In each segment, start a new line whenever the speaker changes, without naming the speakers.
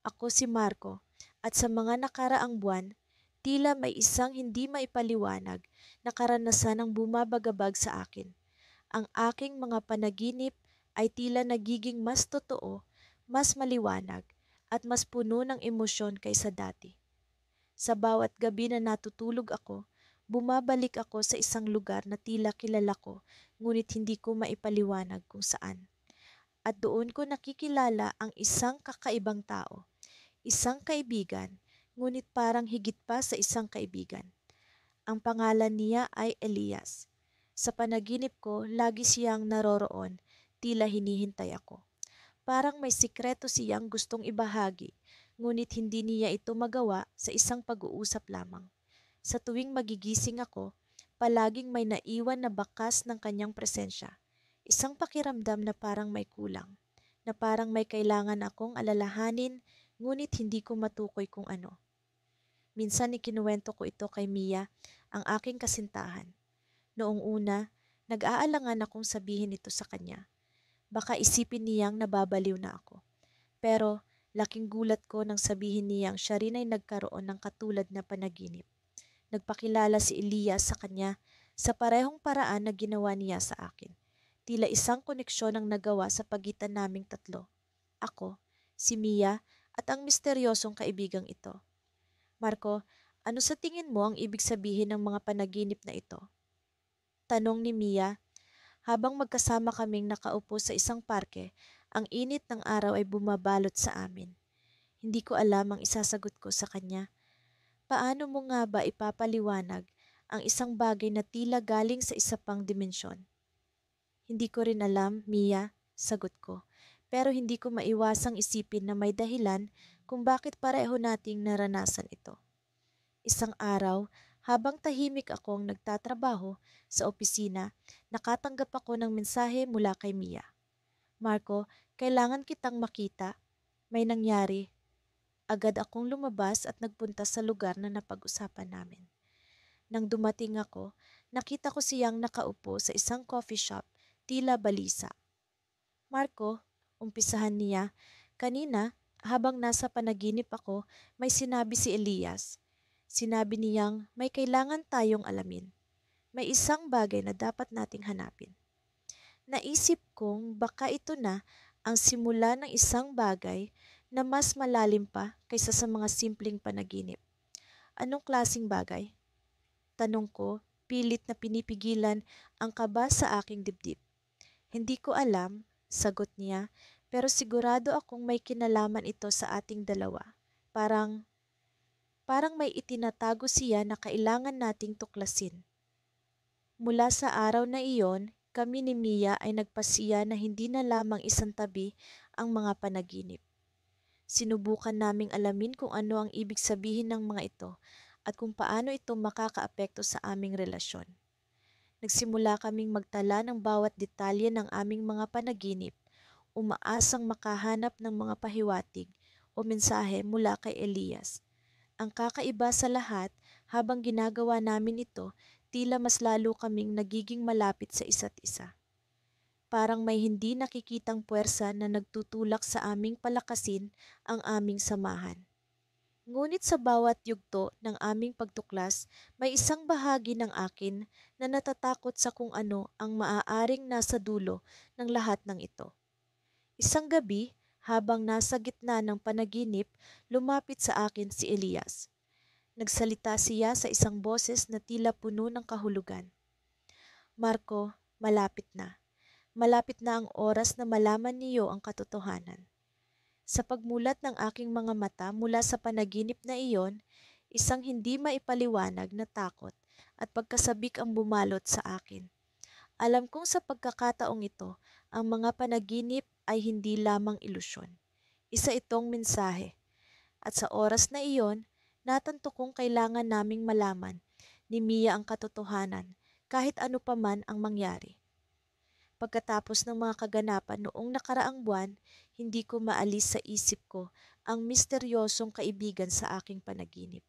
Ako si Marco at sa mga nakaraang buwan, tila may isang hindi maipaliwanag na karanasan ang bumabagabag sa akin. Ang aking mga panaginip ay tila nagiging mas totoo, mas maliwanag, at mas puno ng emosyon kaysa dati. Sa bawat gabi na natutulog ako, bumabalik ako sa isang lugar na tila kilala ko, ngunit hindi ko maipaliwanag kung saan. At doon ko nakikilala ang isang kakaibang tao, isang kaibigan, ngunit parang higit pa sa isang kaibigan. Ang pangalan niya ay Elias. Sa panaginip ko, lagi siyang naroroon, tila hinihintay ako. Parang may sikreto siyang gustong ibahagi, ngunit hindi niya ito magawa sa isang pag-uusap lamang. Sa tuwing magigising ako, palaging may naiwan na bakas ng kanyang presensya. Isang pakiramdam na parang may kulang, na parang may kailangan akong alalahanin, ngunit hindi ko matukoy kung ano. Minsan ikinuwento ko ito kay Mia, ang aking kasintahan. Noong una, nag-aalangan akong sabihin ito sa kanya. Baka isipin niyang nababaliw na ako. Pero laking gulat ko nang sabihin niyang siya rin ay nagkaroon ng katulad na panaginip. Nagpakilala si Elias sa kanya sa parehong paraan na ginawa niya sa akin. Tila isang koneksyon ang nagawa sa pagitan naming tatlo. Ako, si Mia, at ang misteryosong kaibigang ito. Marco, ano sa tingin mo ang ibig sabihin ng mga panaginip na ito? Tanong ni Mia. Habang magkasama kaming nakaupo sa isang parke, ang init ng araw ay bumabalot sa amin. Hindi ko alam ang isasagot ko sa kanya. Paano mo nga ba ipapaliwanag ang isang bagay na tila galing sa isa pang dimensyon? Hindi ko rin alam, Mia, sagot ko. Pero hindi ko maiwasang isipin na may dahilan kung bakit pareho nating naranasan ito. Isang araw, habang tahimik akong nagtatrabaho sa opisina, nakatanggap ako ng mensahe mula kay Mia. Marco, kailangan kitang makita. May nangyari. Agad akong lumabas at nagpunta sa lugar na napag-usapan namin. Nang dumating ako, nakita ko siyang nakaupo sa isang coffee shop, tila balisa. Marco, umpisahan niya, kanina, habang nasa panaginip ako, may sinabi si Elias. Sinabi niyang may kailangan tayong alamin. May isang bagay na dapat nating hanapin. Naisip kong baka ito na ang simula ng isang bagay na mas malalim pa kaysa sa mga simpleng panaginip. Anong klasing bagay? Tanong ko, pilit na pinipigilan ang kaba sa aking dibdib. Hindi ko alam, sagot niya, pero sigurado akong may kinalaman ito sa ating dalawa. Parang may itinatago siya na kailangan nating tuklasin. Mula sa araw na iyon, kami ni Mia ay nagpasiya na hindi na lamang isang tabi ang mga panaginip. Sinubukan naming alamin kung ano ang ibig sabihin ng mga ito at kung paano ito makakaapekto sa aming relasyon. Nagsimula kaming magtala ng bawat detalye ng aming mga panaginip, umaasang makahanap ng mga pahiwatig o mensahe mula kay Elias. Ang kakaiba sa lahat, habang ginagawa namin ito, tila mas lalo kaming nagiging malapit sa isa't isa. Parang may hindi nakikitang puwersa na nagtutulak sa aming palakasin ang aming samahan. Ngunit sa bawat yugto ng aming pagtuklas, may isang bahagi ng akin na natatakot sa kung ano ang maaaring nasa dulo ng lahat ng ito. Isang gabi, habang nasa gitna ng panaginip, lumapit sa akin si Elias. Nagsalita siya sa isang boses na tila puno ng kahulugan. Marco, malapit na. Malapit na ang oras na malaman niyo ang katotohanan. Sa pagmulat ng aking mga mata mula sa panaginip na iyon, isang hindi maipaliwanag na takot at pagkasabik ang bumalot sa akin. Alam kong sa pagkakataong ito, ang mga panaginip ay hindi lamang ilusyon. Isa itong mensahe. At sa oras na iyon, natanto kong kailangan naming malaman ni Mia ang katotohanan kahit ano pa man ang mangyari. Pagkatapos ng mga kaganapan noong nakaraang buwan, hindi ko maalis sa isip ko ang misteryosong kaibigan sa aking panaginip.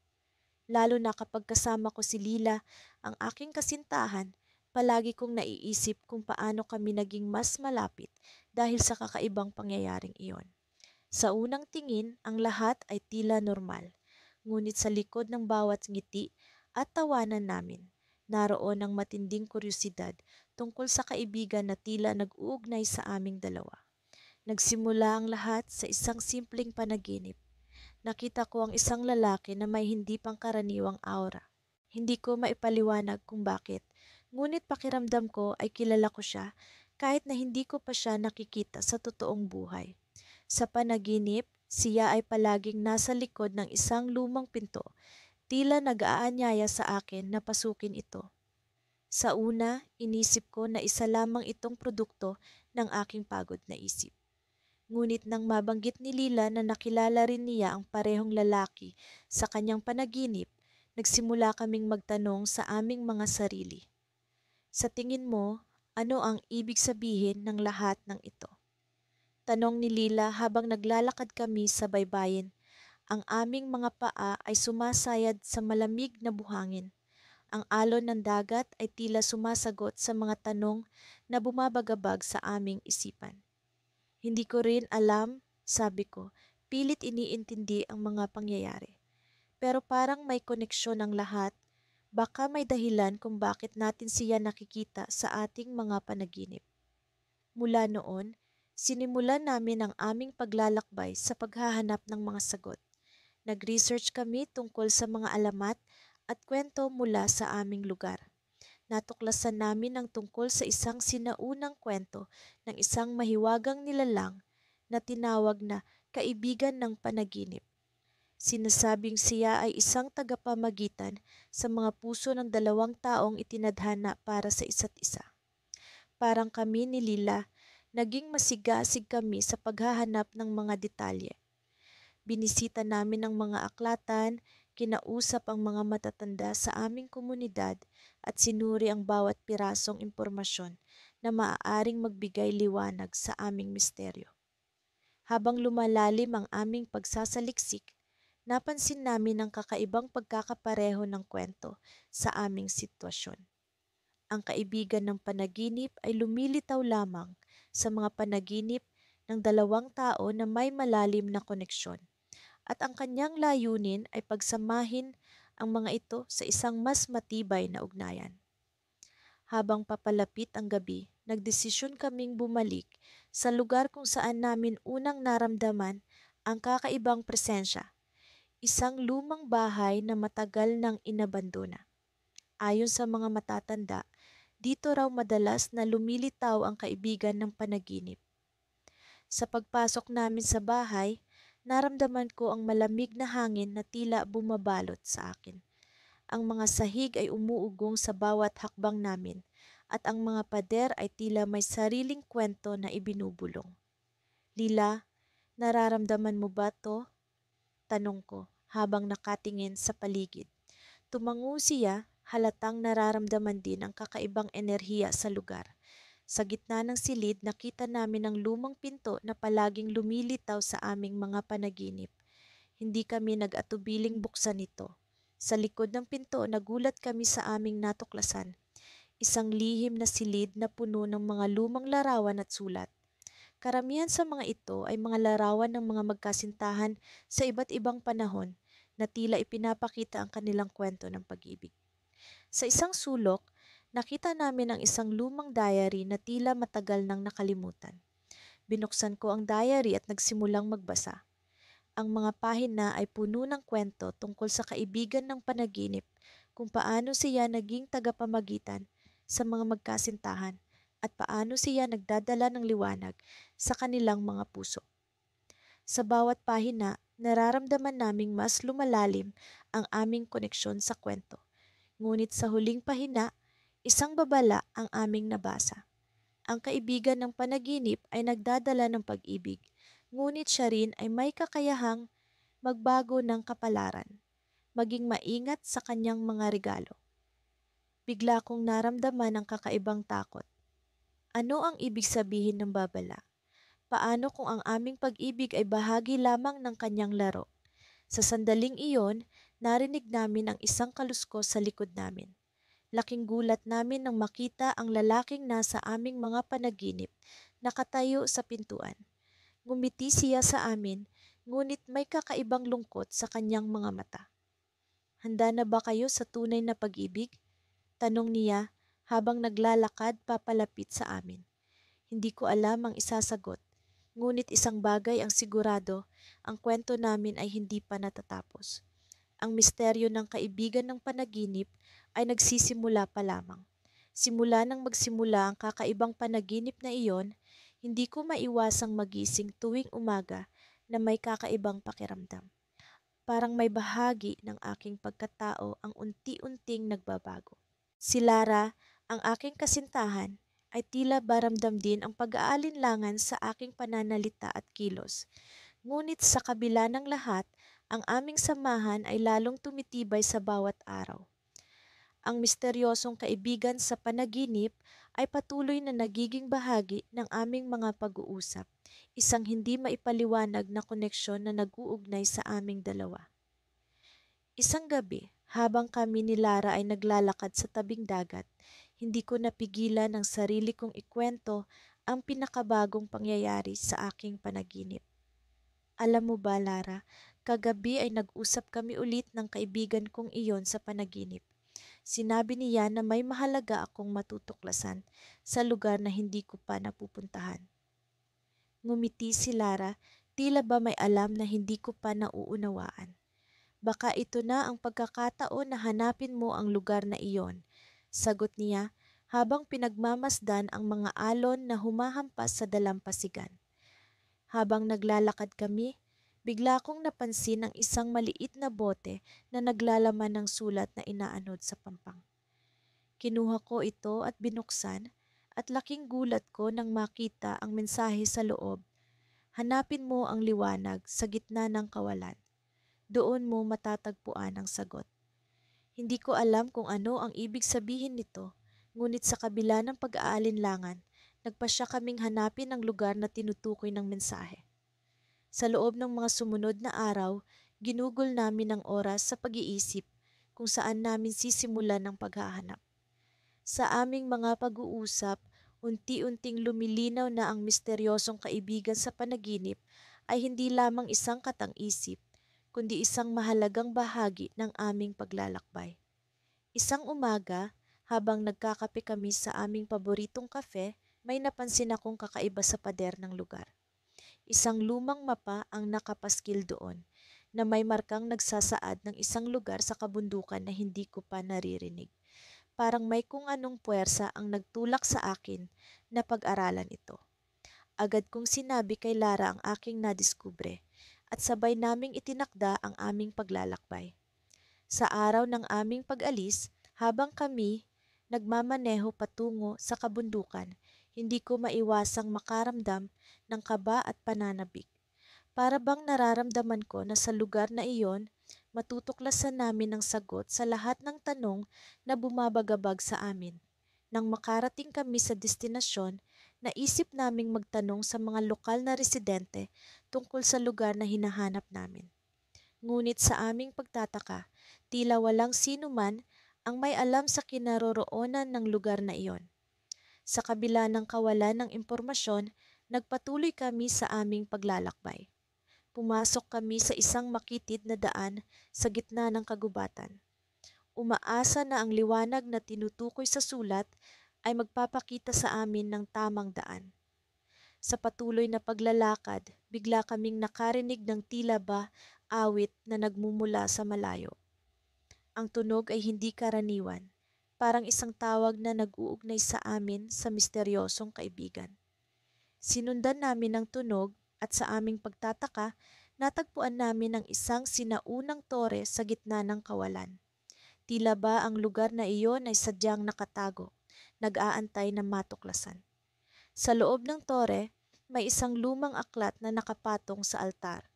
Lalo na kapag kasama ko si Lila, ang aking kasintahan, palagi kong naiisip kung paano kami naging mas malapit dahil sa kakaibang pangyayaring iyon. Sa unang tingin, ang lahat ay tila normal. Ngunit sa likod ng bawat ngiti at tawanan namin, naroon ang matinding kuryosidad tungkol sa kaibigan na tila nag-uugnay sa aming dalawa. Nagsimula ang lahat sa isang simpleng panaginip. Nakita ko ang isang lalaki na may hindi pangkaraniwang aura. Hindi ko maipaliwanag kung bakit, ngunit pakiramdam ko ay kilala ko siya kahit na hindi ko pa siya nakikita sa totoong buhay. Sa panaginip, siya ay palaging nasa likod ng isang lumang pinto, tila nag-aanyaya sa akin na pasukin ito. Sa una, inisip ko na isa lamang itong produkto ng aking pagod na isip. Ngunit nang mabanggit ni Lila na nakilala rin niya ang parehong lalaki sa kanyang panaginip, nagsimula kaming magtanong sa aming mga sarili. Sa tingin mo, ano ang ibig sabihin ng lahat ng ito? Tanong ni Lila habang naglalakad kami sa baybayin. Ang aming mga paa ay sumasayad sa malamig na buhangin. Ang alon ng dagat ay tila sumasagot sa mga tanong na bumabagabag sa aming isipan. Hindi ko rin alam, sabi ko, pilit iniintindi ang mga pangyayari. Pero parang may koneksyon ang lahat. Baka may dahilan kung bakit natin siya nakikita sa ating mga panaginip. Mula noon, sinimulan namin ang aming paglalakbay sa paghahanap ng mga sagot. Nag-research kami tungkol sa mga alamat at kwento mula sa aming lugar. Natuklasan namin ang tungkol sa isang sinaunang kwento ng isang mahiwagang nilalang na tinawag na kaibigan ng panaginip. Sinasabing siya ay isang tagapamagitan sa mga puso ng dalawang taong itinadhana para sa isa't isa. Parang kami ni Lila, naging masigasig kami sa paghahanap ng mga detalye. Binisita namin ang mga aklatan, kinausap ang mga matatanda sa aming komunidad at sinuri ang bawat pirasong impormasyon na maaaring magbigay liwanag sa aming misteryo. Habang lumalalim ang aming pagsasaliksik, napansin namin ang kakaibang pagkakapareho ng kwento sa aming sitwasyon. Ang kaibigan ng panaginip ay lumilitaw lamang sa mga panaginip ng dalawang tao na may malalim na koneksyon at ang kanyang layunin ay pagsamahin ang mga ito sa isang mas matibay na ugnayan. Habang papalapit ang gabi, nagdesisyon kaming bumalik sa lugar kung saan namin unang naramdaman ang kakaibang presensya, isang lumang bahay na matagal nang inabandona. Ayon sa mga matatanda, dito raw madalas na lumilitaw ang kaibigan ng panaginip. Sa pagpasok namin sa bahay, naramdaman ko ang malamig na hangin na tila bumabalot sa akin. Ang mga sahig ay umuugong sa bawat hakbang namin at ang mga pader ay tila may sariling kwento na ibinubulong. Lila, nararamdaman mo ba to? Tanong ko habang nakatingin sa paligid. Tumango siya, halatang nararamdaman din ang kakaibang enerhiya sa lugar. Sa gitna ng silid, nakita namin ang lumang pinto na palaging lumilitaw sa aming mga panaginip. Hindi kami nag-atubiling buksan ito. Sa likod ng pinto, nagulat kami sa aming natuklasan. Isang lihim na silid na puno ng mga lumang larawan at sulat. Karamihan sa mga ito ay mga larawan ng mga magkasintahan sa iba't ibang panahon na tila ipinapakita ang kanilang kwento ng pag-ibig. Sa isang sulok, nakita namin ang isang lumang diary na tila matagal nang nakalimutan. Binuksan ko ang diary at nagsimulang magbasa. Ang mga pahina ay puno ng kwento tungkol sa kaibigan ng panaginip, kung paano siya naging tagapamagitan sa mga magkasintahan at paano siya nagdadala ng liwanag sa kanilang mga puso. Sa bawat pahina, nararamdaman naming mas lumalalim ang aming koneksyon sa kwento. Ngunit sa huling pahina, isang babala ang aming nabasa. Ang kaibigan ng panaginip ay nagdadala ng pag-ibig, ngunit siya rin ay may kakayahang magbago ng kapalaran, maging maingat sa kanyang mga regalo. Bigla kong naramdaman ang kakaibang takot. Ano ang ibig sabihin ng babala? Paano kung ang aming pag-ibig ay bahagi lamang ng kanyang laro? Sa sandaling iyon, narinig namin ang isang kaluskos sa likod namin. Laking gulat namin nang makita ang lalaking nasa aming mga panaginip, nakatayo sa pintuan. Ngumiti siya sa amin, ngunit may kakaibang lungkot sa kanyang mga mata. Handa na ba kayo sa tunay na pag-ibig? Tanong niya habang naglalakad papalapit sa amin. Hindi ko alam ang isasagot, ngunit isang bagay ang sigurado, ang kwento namin ay hindi pa natatapos. Ang misteryo ng kaibigan ng panaginip ay nagsisimula pa lamang. Simula nang magsimula ang kakaibang panaginip na iyon, hindi ko maiwasang magising tuwing umaga na may kakaibang pakiramdam. Parang may bahagi ng aking pagkatao ang unti-unting nagbabago. Si Lara, ang aking kasintahan, ay tila baramdam din ang pag-aalinlangan sa aking pananalita at kilos. Ngunit sa kabila ng lahat, ang aming samahan ay lalong tumitibay sa bawat araw. Ang misteryosong kaibigan sa panaginip ay patuloy na nagiging bahagi ng aming mga pag-uusap, isang hindi maipaliwanag na koneksyon na nag-uugnay sa aming dalawa. Isang gabi, habang kami ni Lara ay naglalakad sa tabing dagat, hindi ko napigilan ang sarili kong ikwento ang pinakabagong pangyayari sa aking panaginip. Alam mo ba, Lara, kagabi ay nag-usap kami ulit ng kaibigan kong iyon sa panaginip. Sinabi niya na may mahalaga akong matutuklasan sa lugar na hindi ko pa napupuntahan. Ngumiti si Lara, tila ba may alam na hindi ko pa nauunawaan. Baka ito na ang pagkakataon na hanapin mo ang lugar na iyon, sagot niya habang pinagmamasdan ang mga alon na humahampas sa dalampasigan. Habang naglalakad kami, bigla kong napansin ang isang maliit na bote na naglalaman ng sulat na inaanod sa pampang. Kinuha ko ito at binuksan at laking gulat ko nang makita ang mensahe sa loob. Hanapin mo ang liwanag sa gitna ng kawalan. Doon mo matatagpuan ang sagot. Hindi ko alam kung ano ang ibig sabihin nito, ngunit sa kabila ng pag-aalinlangan, nagpasya kaming hanapin ang lugar na tinutukoy ng mensahe. Sa loob ng mga sumunod na araw, ginugol namin ang oras sa pag-iisip kung saan namin sisimulan ang paghahanap. Sa aming mga pag-uusap, unti-unting lumilinaw na ang misteryosong kaibigan sa panaginip ay hindi lamang isang katang-isip, kundi isang mahalagang bahagi ng aming paglalakbay. Isang umaga, habang nagkakape kami sa aming paboritong kafe, may napansin akong kakaiba sa pader ng lugar. Isang lumang mapa ang nakapaskil doon, na may markang nagsasaad ng isang lugar sa kabundukan na hindi ko pa naririnig. Parang may kung anong puwersa ang nagtulak sa akin na pag-aralan ito. Agad kong sinabi kay Lara ang aking nadiskubre at sabay naming itinakda ang aming paglalakbay. Sa araw ng aming pag-alis, habang kami nagmamaneho patungo sa kabundukan, hindi ko maiwasang makaramdam ng kaba at pananabik. Para bang nararamdaman ko na sa lugar na iyon, matutuklasan namin ang sagot sa lahat ng tanong na bumabagabag sa amin. Nang makarating kami sa destinasyon, naisip naming magtanong sa mga lokal na residente tungkol sa lugar na hinahanap namin. Ngunit sa aming pagtataka, tila walang sino man ang may alam sa kinaroroonan ng lugar na iyon. Sa kabila ng kawalan ng impormasyon, nagpatuloy kami sa aming paglalakbay. Pumasok kami sa isang makitid na daan sa gitna ng kagubatan. Umaasa na ang liwanag na tinutukoy sa sulat ay magpapakita sa amin ng tamang daan. Sa patuloy na paglalakad, bigla kaming nakarinig ng tila ba awit na nagmumula sa malayo. Ang tunog ay hindi karaniwan, parang isang tawag na nag-uugnay sa amin sa misteryosong kaibigan. Sinundan namin ang tunog at sa aming pagtataka, natagpuan namin ang isang sinaunang tore sa gitna ng kawalan. Tila ba ang lugar na iyon ay sadyang nakatago, nag-aantay na matuklasan. Sa loob ng tore, may isang lumang aklat na nakapatong sa altar.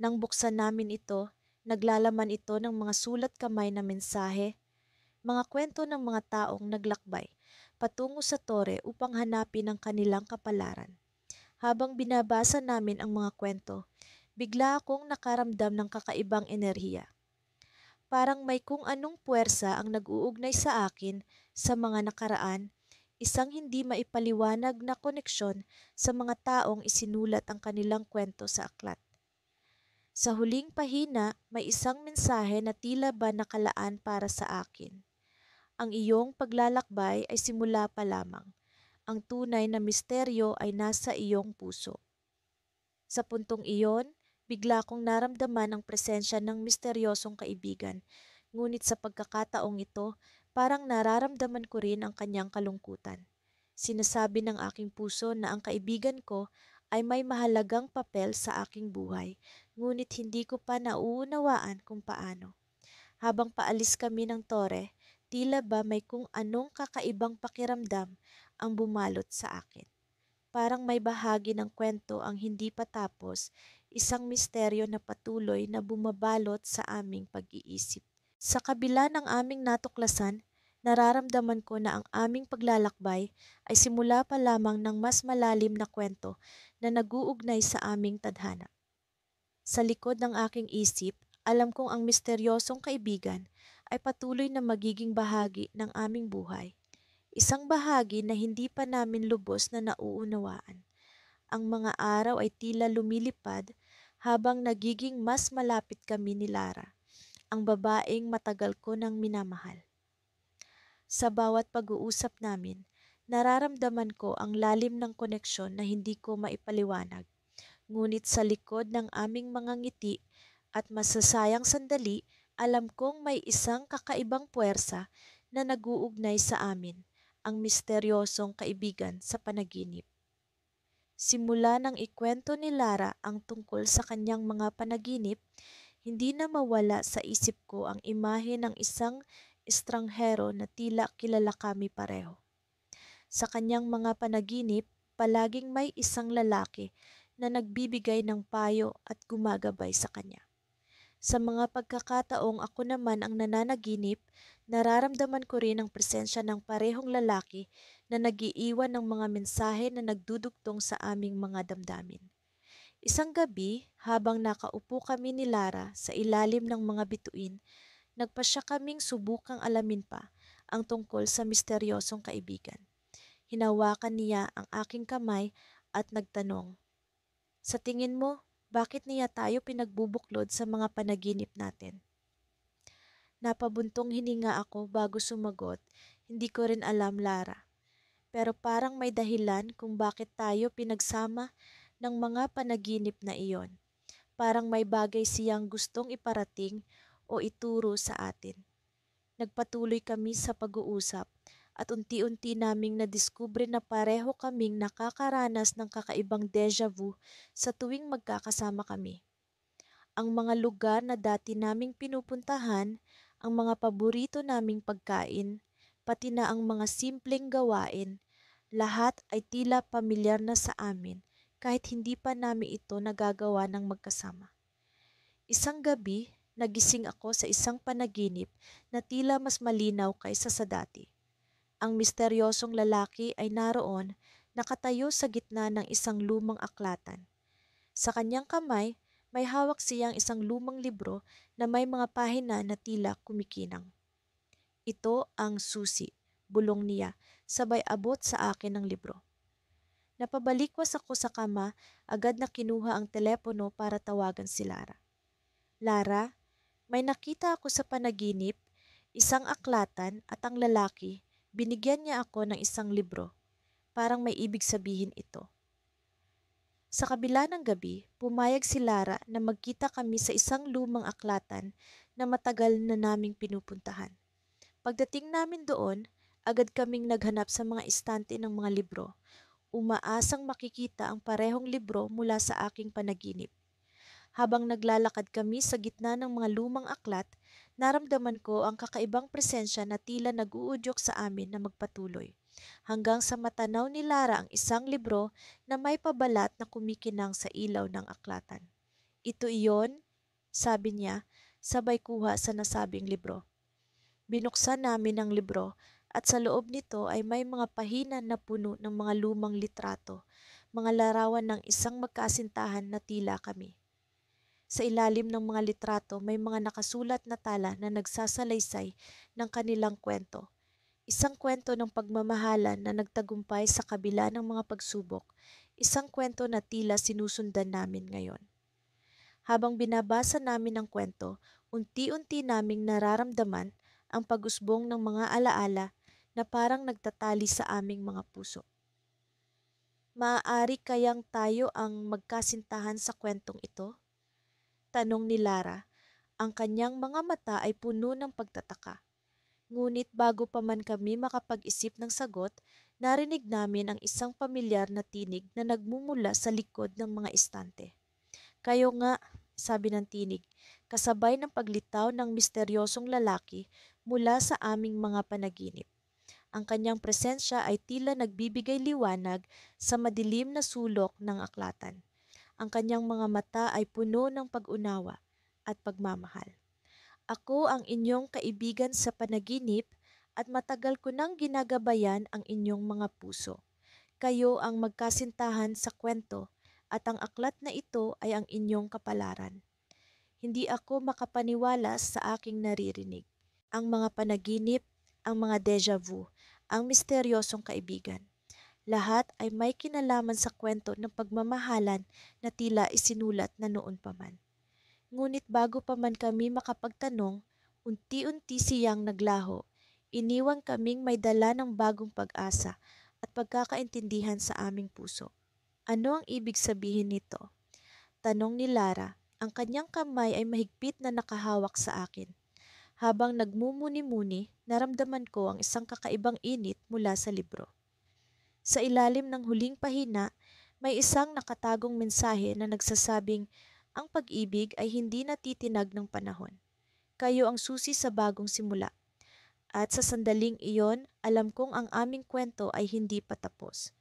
Nang buksan namin ito, naglalaman ito ng mga sulat kamay na mensahe, mga kwento ng mga taong naglakbay patungo sa tore upang hanapin ang kanilang kapalaran. Habang binabasa namin ang mga kwento, bigla akong nakaramdam ng kakaibang enerhiya. Parang may kung anong puwersa ang nag-uugnay sa akin sa mga nakaraan, isang hindi maipaliwanag na koneksyon sa mga taong isinulat ang kanilang kwento sa aklat. Sa huling pahina, may isang mensahe na tila ba nakalaan para sa akin. Ang iyong paglalakbay ay simula pa lamang. Ang tunay na misteryo ay nasa iyong puso. Sa puntong iyon, bigla kong naramdaman ang presensya ng misteryosong kaibigan. Ngunit sa pagkakataong ito, parang nararamdaman ko rin ang kanyang kalungkutan. Sinasabi ng aking puso na ang kaibigan ko ay may mahalagang papel sa aking buhay, ngunit hindi ko pa nauunawaan kung paano. Habang paalis kami ng tore, tila ba may kung anong kakaibang pakiramdam ang bumalot sa akin. Parang may bahagi ng kwento ang hindi pa tapos, isang misteryo na patuloy na bumabalot sa aming pag-iisip. Sa kabila ng aming natuklasan, nararamdaman ko na ang aming paglalakbay ay simula pa lamang ng mas malalim na kwento na nag-uugnay sa aming tadhana. Sa likod ng aking isip, alam kong ang misteryosong kaibigan ay patuloy na magiging bahagi ng aming buhay. Isang bahagi na hindi pa namin lubos na nauunawaan. Ang mga araw ay tila lumilipad habang nagiging mas malapit kami ni Lara, ang babaeng matagal ko nang minamahal. Sa bawat pag-uusap namin, nararamdaman ko ang lalim ng koneksyon na hindi ko maipaliwanag. Ngunit sa likod ng aming mga ngiti at masasayang sandali, alam kong may isang kakaibang puwersa na nag-uugnay sa amin, ang misteryosong kaibigan sa panaginip. Simula nang ikwento ni Lara ang tungkol sa kanyang mga panaginip, hindi na mawala sa isip ko ang imahe ng isang estranghero na tila kilala kami pareho. Sa kanyang mga panaginip, palaging may isang lalaki na nagbibigay ng payo at gumagabay sa kanya. Sa mga pagkakataong ako naman ang nananaginip, nararamdaman ko rin ang presensya ng parehong lalaki na nagiiwan ng mga mensahe na nagdudugtong sa aming mga damdamin. Isang gabi, habang nakaupo kami ni Lara sa ilalim ng mga bituin, nagpasya kaming subukang alamin pa ang tungkol sa misteryosong kaibigan. Hinawakan niya ang aking kamay at nagtanong, "Sa tingin mo, bakit niya tayo pinagbubuklod sa mga panaginip natin?" Napabuntong hininga ako bago sumagot, "Hindi ko rin alam, Lara. Pero parang may dahilan kung bakit tayo pinagsama ng mga panaginip na iyon. Parang may bagay siyang gustong iparating o ituro sa atin." Nagpatuloy kami sa pag-uusap at unti-unti naming nadiskubre na pareho kaming nakakaranas ng kakaibang deja vu sa tuwing magkakasama kami. Ang mga lugar na dati naming pinupuntahan, ang mga paborito naming pagkain, pati na ang mga simpleng gawain, lahat ay tila pamilyar na sa amin kahit hindi pa namin ito nagagawa ng magkasama. Isang gabi, nagising ako sa isang panaginip na tila mas malinaw kaysa sa dati. Ang misteryosong lalaki ay naroon, nakatayo sa gitna ng isang lumang aklatan. Sa kanyang kamay, may hawak siyang isang lumang libro na may mga pahina na tila kumikinang. "Ito ang susi," bulong niya, sabay abot sa akin ng libro. Napabalikwas ako sa kama, agad na kinuha ang telepono para tawagan si Lara. "Lara, may nakita ako sa panaginip, isang aklatan at ang lalaki, binigyan niya ako ng isang libro. Parang may ibig sabihin ito." Sa kabila ng gabi, pumayag si Lara na magkita kami sa isang lumang aklatan na matagal na naming pinupuntahan. Pagdating namin doon, agad kaming naghanap sa mga istante ng mga libro, umaasang makikita ang parehong libro mula sa aking panaginip. Habang naglalakad kami sa gitna ng mga lumang aklat, naramdaman ko ang kakaibang presensya na tila nag-uudyok sa amin na magpatuloy. Hanggang sa matanaw ni Lara ang isang libro na may pabalat na kumikinang sa ilaw ng aklatan. "Ito iyon," sabi niya, sabay kuha sa nasabing libro. Binuksan namin ang libro at sa loob nito ay may mga pahina na puno ng mga lumang litrato, mga larawan ng isang magkasintahan na tila kami. Sa ilalim ng mga litrato may mga nakasulat na tala na nagsasalaysay ng kanilang kwento. Isang kwento ng pagmamahalan na nagtagumpay sa kabila ng mga pagsubok, isang kwento na tila sinusundan namin ngayon. Habang binabasa namin ang kwento, unti-unti naming nararamdaman ang pag-usbong ng mga alaala na parang nagtatali sa aming mga puso. Maaari kayang tayo ang magkasintahan sa kwentong ito? Tanong ni Lara. Ang kanyang mga mata ay puno ng pagtataka. Ngunit bago pa man kami makapag-isip ng sagot, narinig namin ang isang pamilyar na tinig na nagmumula sa likod ng mga estante. Kayo nga, sabi ng tinig, kasabay ng paglitaw ng misteryosong lalaki mula sa aming mga panaginip. Ang kanyang presensya ay tila nagbibigay liwanag sa madilim na sulok ng aklatan. Ang kanyang mga mata ay puno ng pag-unawa at pagmamahal. Ako ang inyong kaibigan sa panaginip at matagal ko nang ginagabayan ang inyong mga puso. Kayo ang magkasintahan sa kwento at ang aklat na ito ay ang inyong kapalaran. Hindi ako makapaniwala sa aking naririnig. Ang mga panaginip, ang mga deja vu, ang misteryosong kaibigan. Lahat ay may kinalaman sa kwento ng pagmamahalan na tila isinulat na noon pa man. Ngunit bago pa man kami makapagtanong, unti-unti siyang naglaho. Iniwan kaming may dala ng bagong pag-asa at pagkakaintindihan sa aming puso. Ano ang ibig sabihin nito? Tanong ni Lara. Ang kanyang kamay ay mahigpit na nakahawak sa akin. Habang nagmumuni-muni, naramdaman ko ang isang kakaibang init mula sa libro. Sa ilalim ng huling pahina, may isang nakatagong mensahe na nagsasabing, ang pag-ibig ay hindi natitinag ng panahon. Kayo ang susi sa bagong simula. At sa sandaling iyon, alam kong ang aming kwento ay hindi patapos.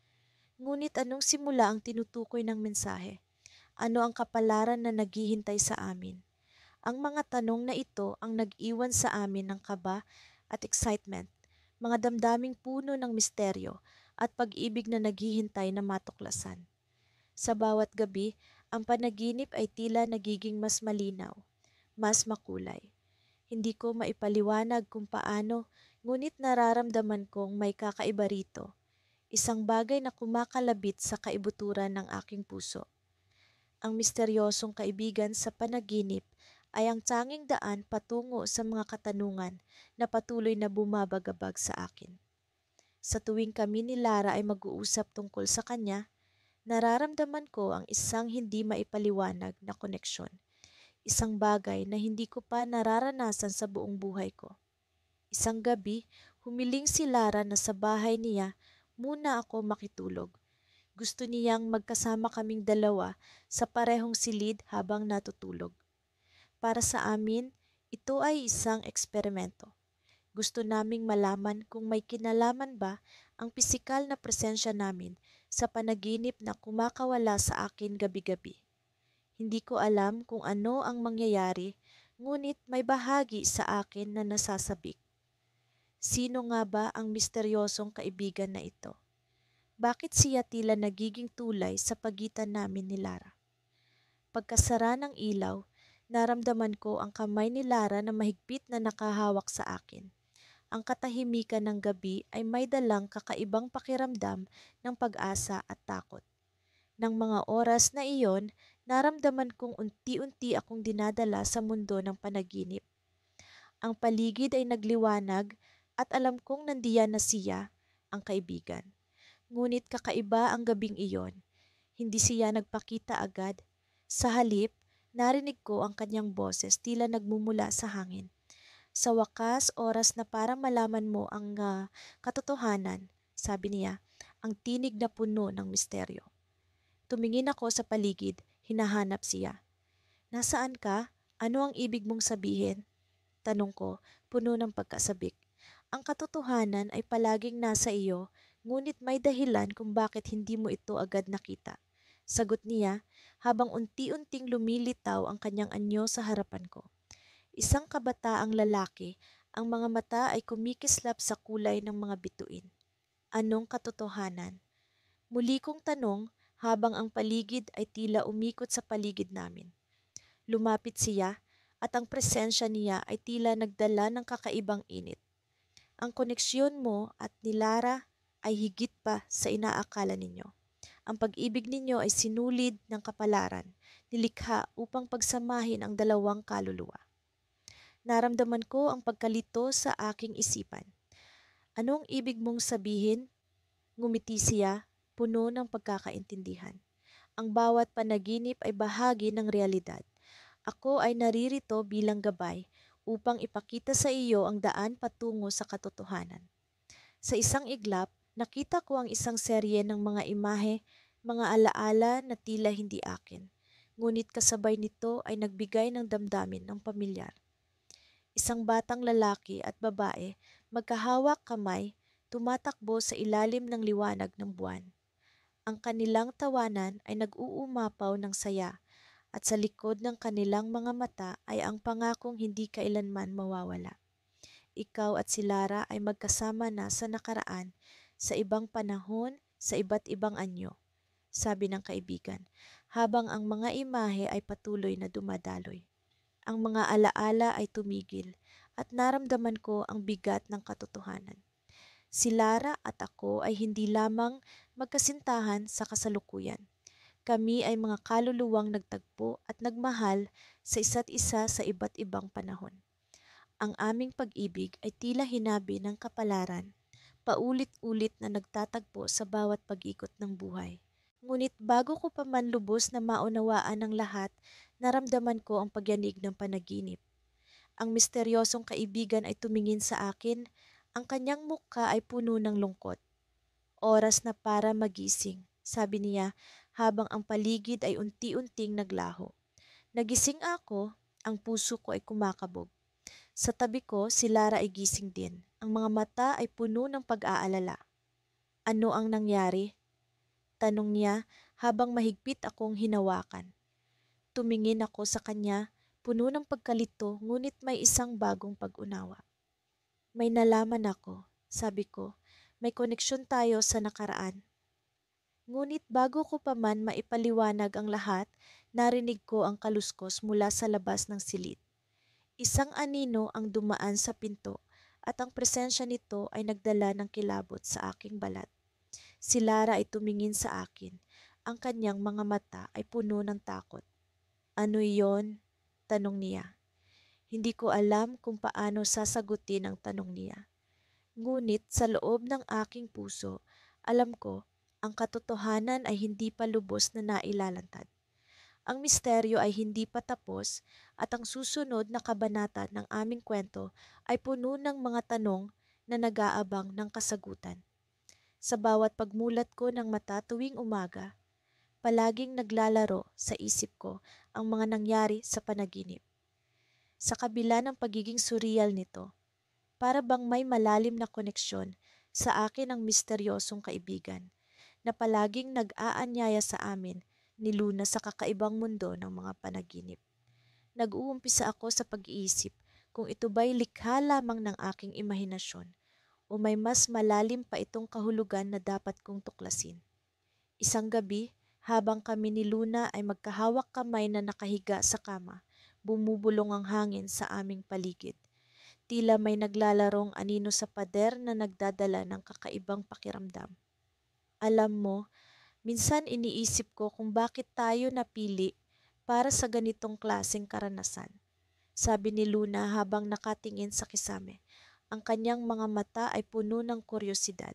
Ngunit anong simula ang tinutukoy ng mensahe? Ano ang kapalaran na naghihintay sa amin? Ang mga tanong na ito ang nag-iwan sa amin ng kaba at excitement, mga damdaming puno ng misteryo at pag-ibig na naghihintay na matuklasan. Sa bawat gabi, ang panaginip ay tila nagiging mas malinaw, mas makulay. Hindi ko maipaliwanag kung paano, ngunit nararamdaman kong may kakaiba rito. Isang bagay na kumakalabit sa kaibuturan ng aking puso. Ang misteryosong kaibigan sa panaginip ay ang tanging daan patungo sa mga katanungan na patuloy na bumabagabag sa akin. Sa tuwing kami ni Lara ay mag-uusap tungkol sa kanya, nararamdaman ko ang isang hindi maipaliwanag na koneksyon. Isang bagay na hindi ko pa nararanasan sa buong buhay ko. Isang gabi, humiling si Lara na sa bahay niya muna ako makitulog. Gusto niyang magkasama kaming dalawa sa parehong silid habang natutulog. Para sa amin, ito ay isang eksperimento. Gusto naming malaman kung may kinalaman ba ang pisikal na presensya namin sa panaginip na kumakawala sa akin gabi-gabi. Hindi ko alam kung ano ang mangyayari, ngunit may bahagi sa akin na nasasabik. Sino nga ba ang misteryosong kaibigan na ito? Bakit siya tila nagiging tulay sa pagitan namin ni Lara? Pagkasara ng ilaw, naramdaman ko ang kamay ni Lara na mahigpit na nakahawak sa akin. Ang katahimikan ng gabi ay may dalang kakaibang pakiramdam ng pag-asa at takot. Nang mga oras na iyon, naramdaman kong unti-unti akong dinadala sa mundo ng panaginip. Ang paligid ay nagliwanag at alam kong nandiyan na siya, ang kaibigan. Ngunit kakaiba ang gabing iyon. Hindi siya nagpakita agad. Sa halip, narinig ko ang kanyang boses tila nagmumula sa hangin. Sa wakas, oras na para malaman mo ang katotohanan, sabi niya, ang tinig na puno ng misteryo. Tumingin ako sa paligid, hinahanap siya. Nasaan ka? Ano ang ibig mong sabihin? Tanong ko, puno ng pagkasabik. Ang katotohanan ay palaging nasa iyo, ngunit may dahilan kung bakit hindi mo ito agad nakita. Sagot niya, habang unti-unting lumilitaw ang kanyang anyo sa harapan ko. Isang kabataang lalaki, ang mga mata ay kumikislap sa kulay ng mga bituin. Anong katotohanan? Muli kong tanong habang ang paligid ay tila umikot sa paligid namin. Lumapit siya at ang presensya niya ay tila nagdala ng kakaibang init. Ang koneksyon mo at ni Lara ay higit pa sa inaakala ninyo. Ang pag-ibig ninyo ay sinulid ng kapalaran, nilikha upang pagsamahin ang dalawang kaluluwa. Naramdaman ko ang pagkalito sa aking isipan. Anong ibig mong sabihin? Ngumiti siya, puno ng pagkakaintindihan. Ang bawat panaginip ay bahagi ng realidad. Ako ay naririto bilang gabay upang ipakita sa iyo ang daan patungo sa katotohanan. Sa isang iglap, nakita ko ang isang serye ng mga imahe, mga alaala na tila hindi akin. Ngunit kasabay nito ay nagbigay ng damdamin ng pamilyar. Isang batang lalaki at babae, magkahawak kamay, tumatakbo sa ilalim ng liwanag ng buwan. Ang kanilang tawanan ay nag-uumapaw ng saya at sa likod ng kanilang mga mata ay ang pangakong hindi kailanman mawawala. Ikaw at si Lara ay magkasama na sa nakaraan, sa ibang panahon, sa iba't ibang anyo, sabi ng kaibigan, habang ang mga imahe ay patuloy na dumadaloy. Ang mga alaala ay tumigil at naramdaman ko ang bigat ng katotohanan. Si Lara at ako ay hindi lamang magkasintahan sa kasalukuyan. Kami ay mga kaluluwang nagtagpo at nagmahal sa isa't isa sa iba't ibang panahon. Ang aming pag-ibig ay tila hinabi ng kapalaran, paulit-ulit na nagtatagpo sa bawat pag-ikot ng buhay. Ngunit bago ko pa man lubos na maunawaan ang lahat, naramdaman ko ang pagyanig ng panaginip. Ang misteryosong kaibigan ay tumingin sa akin, ang kanyang mukha ay puno ng lungkot. Oras na para magising, sabi niya habang ang paligid ay unti-unting naglaho. Nagising ako, ang puso ko ay kumakabog. Sa tabi ko, si Lara ay gising din. Ang mga mata ay puno ng pag-aalala. Ano ang nangyari? Tanong niya habang mahigpit akong hinawakan. Tumingin ako sa kanya, puno ng pagkalito ngunit may isang bagong pag-unawa. May nalaman ako, sabi ko, may koneksyon tayo sa nakaraan. Ngunit bago ko pa man maipaliwanag ang lahat, narinig ko ang kaluskos mula sa labas ng silid. Isang anino ang dumaan sa pinto at ang presensya nito ay nagdala ng kilabot sa aking balat. Si Lara ay tumingin sa akin. Ang kanyang mga mata ay puno ng takot. Ano iyon? Tanong niya. Hindi ko alam kung paano sasagutin ang tanong niya. Ngunit sa loob ng aking puso, alam ko, ang katotohanan ay hindi pa lubos na nailalantad. Ang misteryo ay hindi pa tapos at ang susunod na kabanata ng aming kwento ay puno ng mga tanong na nag-aabang ng kasagutan. Sa bawat pagmulat ko ng mata tuwing umaga, palaging naglalaro sa isip ko ang mga nangyari sa panaginip. Sa kabila ng pagiging surreal nito, para bang may malalim na koneksyon sa akin ang misteryosong kaibigan na palaging nag-aanyaya sa amin ni Luna sa kakaibang mundo ng mga panaginip. Nag-uumpisa ako sa pag-iisip kung ito ba'y likha lamang ng aking imahinasyon o may mas malalim pa itong kahulugan na dapat kong tuklasin. Isang gabi, habang kami ni Luna ay magkahawak kamay na nakahiga sa kama, bumubulong ang hangin sa aming paligid. Tila may naglalarong anino sa pader na nagdadala ng kakaibang pakiramdam. Alam mo, minsan iniisip ko kung bakit tayo napili para sa ganitong klaseng karanasan. Sabi ni Luna habang nakatingin sa kisame. Ang kanyang mga mata ay puno ng kuryosidad.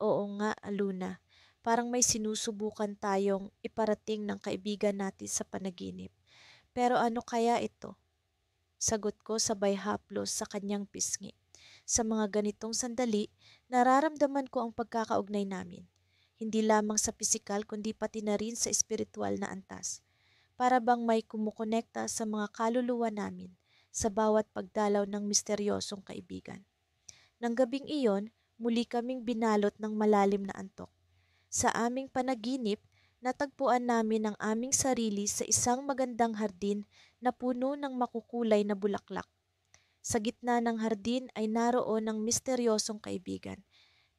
Oo nga, Luna. Parang may sinusubukan tayong iparating ng kaibigan natin sa panaginip. Pero ano kaya ito? Sagot ko sabay haplos sa kanyang pisngi. Sa mga ganitong sandali, nararamdaman ko ang pagkakaugnay namin. Hindi lamang sa pisikal kundi pati na rin sa espiritual na antas. Para bang may kumukonekta sa mga kaluluwa namin sa bawat pagdalaw ng misteryosong kaibigan. Nang gabing iyon, muli kaming binalot ng malalim na antok. Sa aming panaginip, natagpuan namin ang aming sarili sa isang magandang hardin na puno ng makukulay na bulaklak. Sa gitna ng hardin ay naroon ang misteryosong kaibigan.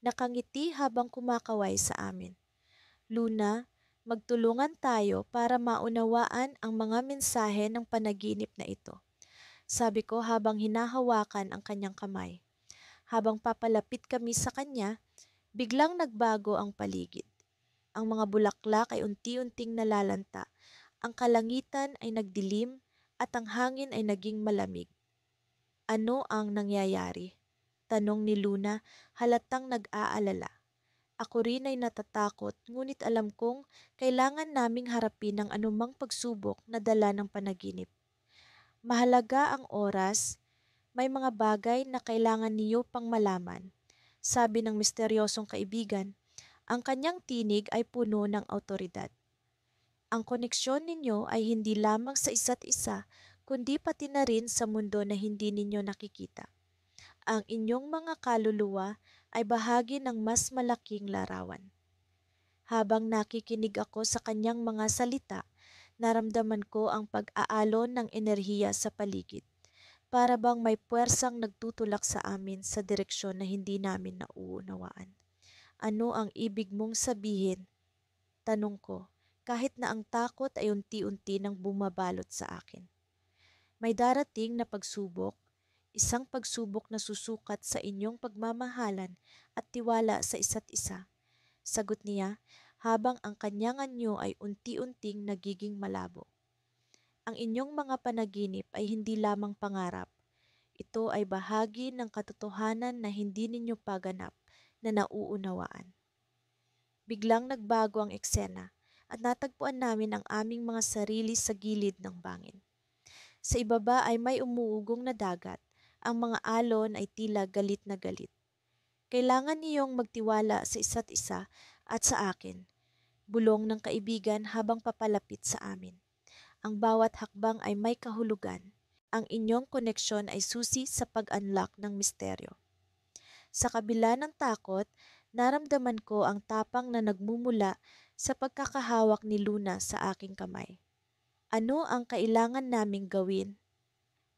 Nakangiti habang kumakaway sa amin. Luna, magtulungan tayo para maunawaan ang mga mensahe ng panaginip na ito. Sabi ko habang hinahawakan ang kanyang kamay. Habang papalapit kami sa kanya, biglang nagbago ang paligid. Ang mga bulaklak ay unti-unting nalalanta, ang kalangitan ay nagdilim at ang hangin ay naging malamig. Ano ang nangyayari? Tanong ni Luna, halatang nag-aalala. Ako rin ay natatakot, ngunit alam kong kailangan naming harapin ang anumang pagsubok na dala ng panaginip. Mahalaga ang oras, may mga bagay na kailangan niyo pang malaman. Sabi ng misteryosong kaibigan, ang kanyang tinig ay puno ng awtoridad. Ang koneksyon ninyo ay hindi lamang sa isa't isa, kundi pati na rin sa mundo na hindi ninyo nakikita. Ang inyong mga kaluluwa ay bahagi ng mas malaking larawan. Habang nakikinig ako sa kanyang mga salita, naramdaman ko ang pag-aalon ng enerhiya sa paligid. Para bang may puwersang nagtutulak sa amin sa direksyon na hindi namin nauunawaan. Ano ang ibig mong sabihin? Tanong ko, kahit na ang takot ay unti-unti nang bumabalot sa akin. May darating na pagsubok, isang pagsubok na susukat sa inyong pagmamahalan at tiwala sa isa't isa. Sagot niya, habang ang kanyang anyo ay unti-unting nagiging malabo. Ang inyong mga panaginip ay hindi lamang pangarap. Ito ay bahagi ng katotohanan na hindi ninyo paganap na nauunawaan. Biglang nagbago ang eksena at natagpuan namin ang aming mga sarili sa gilid ng bangin. Sa ibaba ay may umuugong na dagat. Ang mga alon ay tila galit na galit. Kailangan niyong magtiwala sa isa't isa at sa akin. Bulong ng kaibigan habang papalapit sa amin. Ang bawat hakbang ay may kahulugan. Ang inyong koneksyon ay susi sa pag-unlock ng misteryo. Sa kabila ng takot, naramdaman ko ang tapang na nagmumula sa pagkakahawak ni Luna sa aking kamay. Ano ang kailangan naming gawin?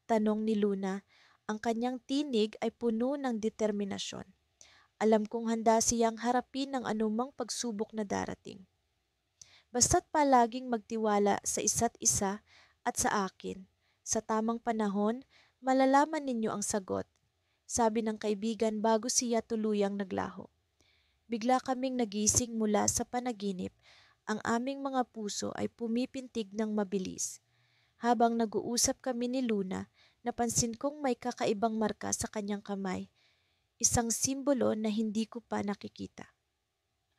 Tanong ni Luna, ang kanyang tinig ay puno ng determinasyon. Alam kong handa siyang harapin ang anumang pagsubok na darating. Basta't palaging magtiwala sa isa't isa at sa akin. Sa tamang panahon, malalaman ninyo ang sagot, sabi ng kaibigan bago siya tuluyang naglaho. Bigla kaming nagising mula sa panaginip, ang aming mga puso ay pumipintig ng mabilis. Habang nag-uusap kami ni Luna, napansin kong may kakaibang marka sa kanyang kamay, isang simbolo na hindi ko pa nakikita.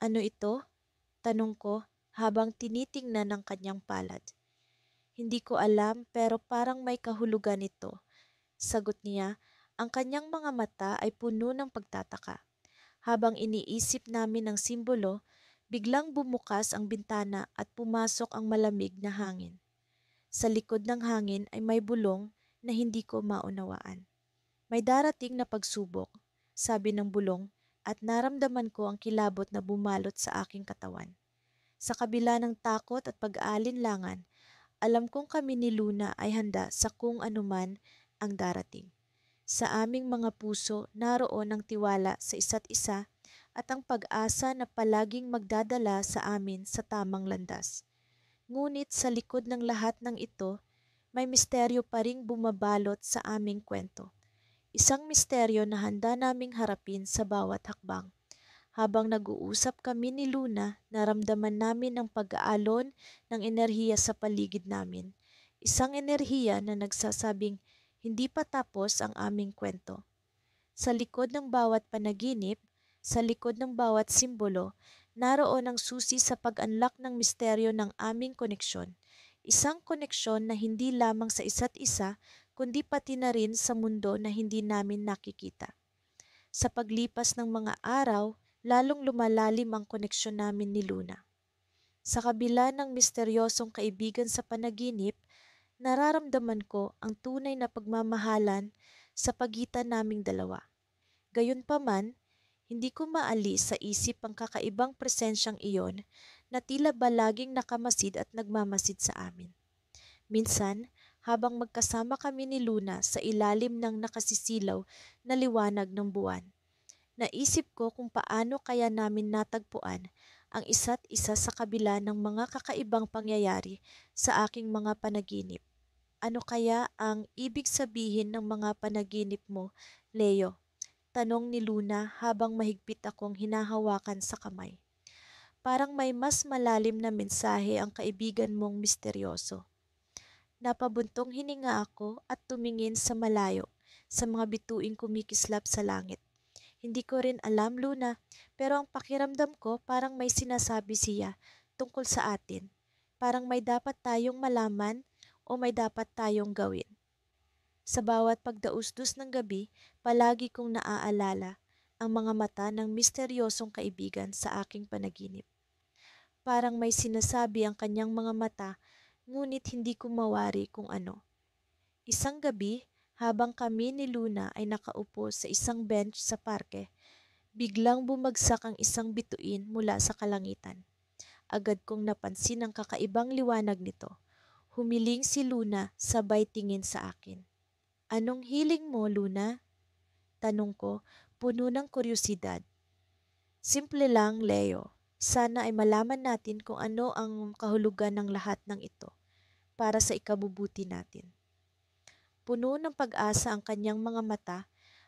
Ano ito? Tanong ko habang tinitingnan ng kanyang palad. Hindi ko alam pero parang may kahulugan ito. Sagot niya, ang kanyang mga mata ay puno ng pagtataka. Habang iniisip namin ang simbolo, biglang bumukas ang bintana at pumasok ang malamig na hangin. Sa likod ng hangin ay may bulong na hindi ko maunawaan. May darating na pagsubok, sabi ng bulong, at naramdaman ko ang kilabot na bumalot sa aking katawan. Sa kabila ng takot at pag-aalinlangan, alam kong kami ni Luna ay handa sa kung anuman ang darating. Sa aming mga puso, naroon ang tiwala sa isa't isa at ang pag-asa na palaging magdadala sa amin sa tamang landas. Ngunit sa likod ng lahat ng ito, may misteryo pa ring bumabalot sa aming kwento. Isang misteryo na handa naming harapin sa bawat hakbang. Habang nag-uusap kami ni Luna, naramdaman namin ang pag-aalon ng enerhiya sa paligid namin. Isang enerhiya na nagsasabing, hindi pa tapos ang aming kwento. Sa likod ng bawat panaginip, sa likod ng bawat simbolo, naroon ang susi sa pag-unlock ng misteryo ng aming koneksyon. Isang koneksyon na hindi lamang sa isa't isa, kundi pati na rin sa mundo na hindi namin nakikita. Sa paglipas ng mga araw, lalong lumalalim ang koneksyon namin ni Luna. Sa kabila ng misteryosong kaibigan sa panaginip, nararamdaman ko ang tunay na pagmamahalan sa pagitan naming dalawa. Gayunpaman, hindi ko maalis sa isip ang kakaibang presensyang iyon na tila ba laging nakamasid at nagmamasid sa amin. Minsan, habang magkasama kami ni Luna sa ilalim ng nakasisilaw na liwanag ng buwan, naisip ko kung paano kaya namin natagpuan ang isa't isa sa kabila ng mga kakaibang pangyayari sa aking mga panaginip. Ano kaya ang ibig sabihin ng mga panaginip mo, Leo? Tanong ni Luna habang mahigpit akong hinahawakan sa kamay. Parang may mas malalim na mensahe ang kaibigan mong misteryoso. Napabuntong hininga ako at tumingin sa malayo, sa mga bituing kumikislap sa langit. Hindi ko rin alam, Luna, pero ang pakiramdam ko parang may sinasabi siya tungkol sa atin. Parang may dapat tayong malaman o may dapat tayong gawin. Sa bawat pagdausdos ng gabi, palagi kong naaalala ang mga mata ng misteryosong kaibigan sa aking panaginip. Parang may sinasabi ang kanyang mga mata, ngunit hindi ko mawari kung ano. Isang gabi, habang kami ni Luna ay nakaupo sa isang bench sa parke, biglang bumagsak ang isang bituin mula sa kalangitan. Agad kong napansin ang kakaibang liwanag nito. Humiling si Luna sabay tingin sa akin. Anong hiling mo, Luna? Tanong ko, puno ng kuryosidad. Simple lang, Leo. Sana ay malaman natin kung ano ang kahulugan ng lahat ng ito para sa ikabubuti natin. Puno ng pag-asa ang kanyang mga mata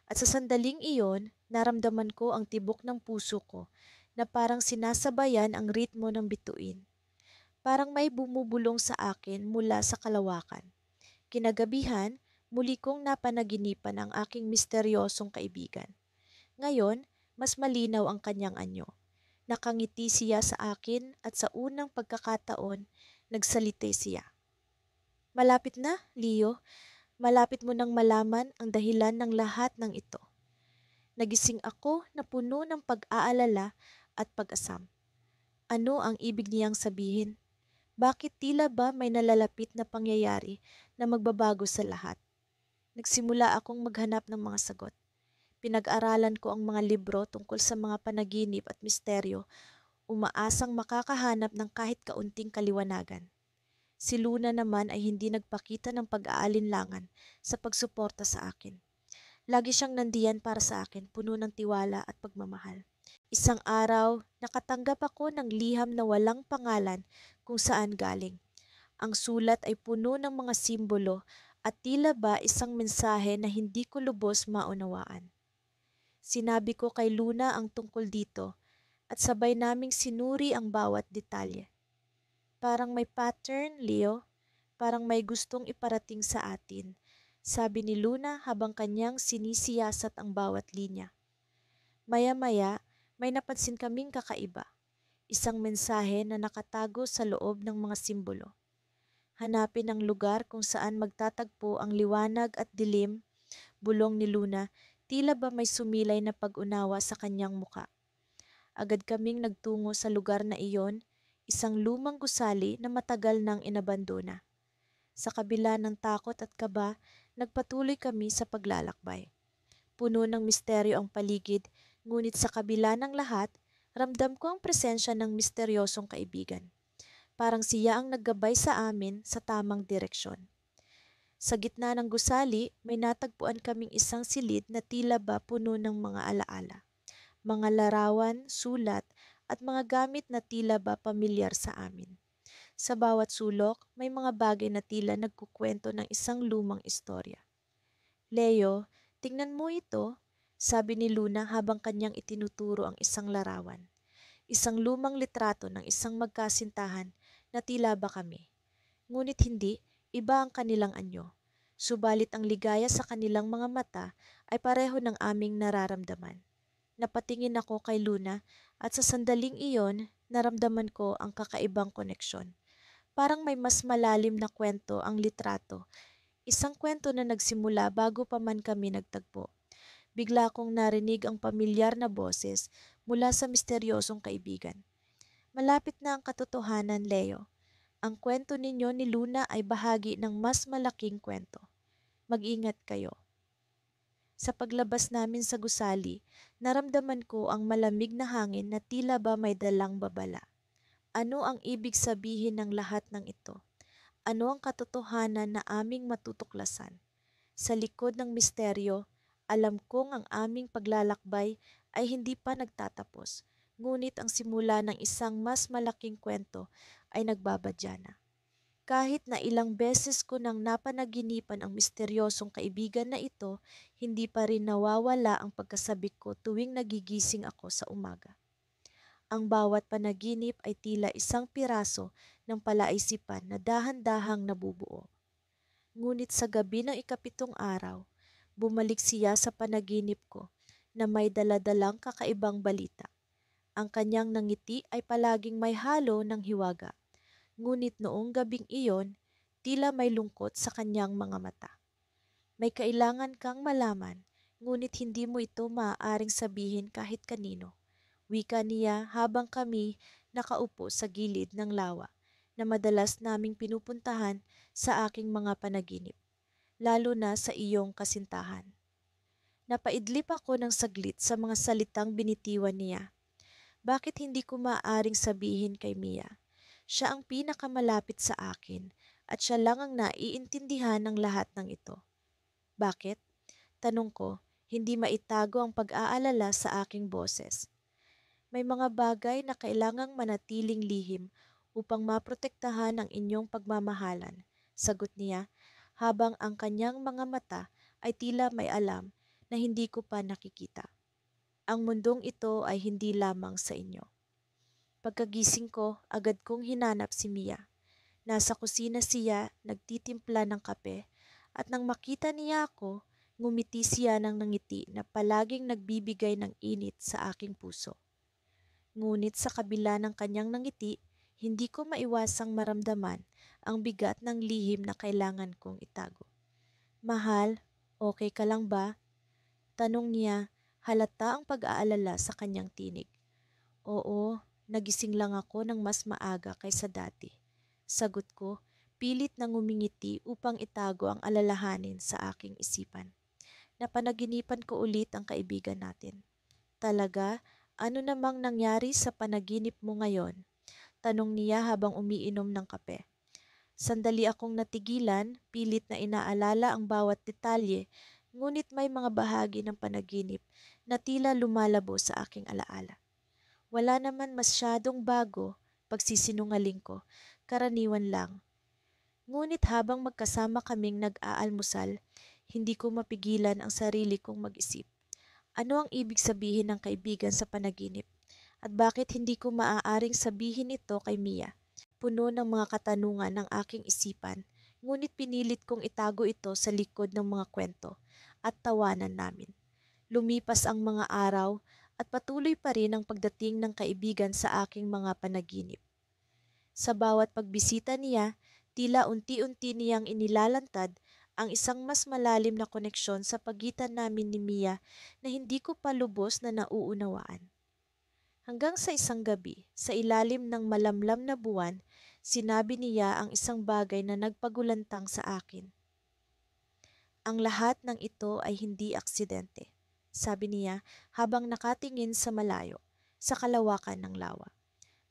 at sa sandaling iyon, naramdaman ko ang tibok ng puso ko na parang sinasabayan ang ritmo ng bituin. Parang may bumubulong sa akin mula sa kalawakan. Kinagabihan, muli kong napanaginipan ang aking misteryosong kaibigan. Ngayon, mas malinaw ang kanyang anyo. Nakangiti siya sa akin at sa unang pagkakataon, nagsalita siya. Malapit na, Leo. Malapit mo nang malaman ang dahilan ng lahat ng ito. Nagising ako na puno ng pag-aalala at pag-asam. Ano ang ibig niyang sabihin? Bakit tila ba may nalalapit na pangyayari na magbabago sa lahat? Nagsimula akong maghanap ng mga sagot. Pinag-aralan ko ang mga libro tungkol sa mga panaginip at misteryo, umaasang makakahanap ng kahit kaunting kaliwanagan. Si Luna naman ay hindi nagpakita ng pag-aalinlangan sa pagsuporta sa akin. Lagi siyang nandiyan para sa akin, puno ng tiwala at pagmamahal. Isang araw, nakatanggap ako ng liham na walang pangalan kung saan galing. Ang sulat ay puno ng mga simbolo at tila ba isang mensahe na hindi ko lubos maunawaan. Sinabi ko kay Luna ang tungkol dito at sabay naming sinuri ang bawat detalye. Parang may pattern, Leo. Parang may gustong iparating sa atin, sabi ni Luna habang kanyang sinisiyasat ang bawat linya. Maya-maya, may napansin kaming kakaiba. Isang mensahe na nakatago sa loob ng mga simbolo. Hanapin ang lugar kung saan magtatagpo ang liwanag at dilim, bulong ni Luna, tila ba may sumilay na pag-unawa sa kanyang muka. Agad kaming nagtungo sa lugar na iyon, isang lumang gusali na matagal nang inabandona. Sa kabila ng takot at kaba, nagpatuloy kami sa paglalakbay. Puno ng misteryo ang paligid, ngunit sa kabila ng lahat, ramdam ko ang presensya ng misteryosong kaibigan. Parang siya ang naggabay sa amin sa tamang direksyon. Sa gitna ng gusali, may natagpuan kaming isang silid na tila ba puno ng mga alaala. Mga larawan, sulat, at mga gamit na tila ba pamilyar sa amin. Sa bawat sulok, may mga bagay na tila nagkukwento ng isang lumang istorya. Leo, tingnan mo ito, sabi ni Luna habang kanyang itinuturo ang isang larawan. Isang lumang litrato ng isang magkasintahan na tila ba kami. Ngunit hindi, iba ang kanilang anyo. Subalit ang ligaya sa kanilang mga mata ay pareho ng aming nararamdaman. Napatingin ako kay Luna at sa sandaling iyon, naramdaman ko ang kakaibang koneksyon. Parang may mas malalim na kwento ang litrato. Isang kwento na nagsimula bago pa man kami nagtagpo. Bigla kong narinig ang pamilyar na boses mula sa misteryosong kaibigan. Malapit na ang katotohanan, Leo. Ang kwento ninyo ni Luna ay bahagi ng mas malaking kwento. Mag-ingat kayo. Sa paglabas namin sa gusali, naramdaman ko ang malamig na hangin na tila ba may dalang babala. Ano ang ibig sabihin ng lahat ng ito? Ano ang katotohanan na aming matutuklasan? Sa likod ng misteryo, alam kong ang aming paglalakbay ay hindi pa nagtatapos, ngunit ang simula ng isang mas malaking kwento ay nagbabadya na. Kahit na ilang beses ko nang napanaginipan ang misteryosong kaibigan na ito, hindi pa rin nawawala ang pagkasabik ko tuwing nagigising ako sa umaga. Ang bawat panaginip ay tila isang piraso ng palaisipan na dahan-dahang nabubuo. Ngunit sa gabi ng ikapitong araw, bumalik siya sa panaginip ko na may daladalang kakaibang balita. Ang kanyang nangiti ay palaging may halo ng hiwaga. Ngunit noong gabing iyon, tila may lungkot sa kanyang mga mata. May kailangan kang malaman, ngunit hindi mo ito maaaring sabihin kahit kanino. Wika niya habang kami nakaupo sa gilid ng lawa na madalas naming pinupuntahan sa aking mga panaginip, lalo na sa iyong kasintahan. Napaidlip ako ng saglit sa mga salitang binitiwan niya. Bakit hindi ko maaaring sabihin kay Mia? Siya ang pinakamalapit sa akin at siya lang ang naiintindihan ng lahat ng ito. Bakit? Tanong ko, hindi maitago ang pag-aalala sa aking boses. May mga bagay na kailangang manatiling lihim upang maprotektahan ang inyong pagmamahalan, sagot niya habang ang kanyang mga mata ay tila may alam na hindi ko pa nakikita. Ang mundong ito ay hindi lamang sa inyo. Pagkagising ko, agad kong hinanap si Mia. Nasa kusina siya, nagtitimpla ng kape, at nang makita niya ako, ngumiti siya ng nangiti na palaging nagbibigay ng init sa aking puso. Ngunit sa kabila ng kanyang nangiti, hindi ko maiwasang maramdaman ang bigat ng lihim na kailangan kong itago. Mahal, okay ka lang ba? Tanong niya, halata ang pag-aalala sa kanyang tinig. Oo, nagising lang ako ng mas maaga kaysa dati. Sagot ko, pilit na ngumingiti upang itago ang alalahanin sa aking isipan. Napanaginipan ko ulit ang kaibigan natin. Talaga, ano namang nangyari sa panaginip mo ngayon? Tanong niya habang umiinom ng kape. Sandali akong natigilan, pilit na inaalala ang bawat detalye, ngunit may mga bahagi ng panaginip na tila lumalabo sa aking alaala. Wala naman masyadong bago, pagsisinungaling ko, karaniwan lang. Ngunit habang magkasama kaming nag-aalmusal, hindi ko mapigilan ang sarili kong mag-isip. Ano ang ibig sabihin ng kaibigan sa panaginip? At bakit hindi ko maaaring sabihin ito kay Mia? Puno ng mga katanungan ng aking isipan, ngunit pinilit kong itago ito sa likod ng mga kwento at tawanan namin. Lumipas ang mga araw at patuloy pa rin ang pagdating ng kaibigan sa aking mga panaginip. Sa bawat pagbisita niya, tila unti-unti niyang inilalantad ang isang mas malalim na koneksyon sa pagitan namin ni Mia na hindi ko pa lubos na nauunawaan. Hanggang sa isang gabi, sa ilalim ng malamlam na buwan, sinabi niya ang isang bagay na nagpagulantang sa akin. Ang lahat ng ito ay hindi aksidente, sabi niya habang nakatingin sa malayo, sa kalawakan ng lawa.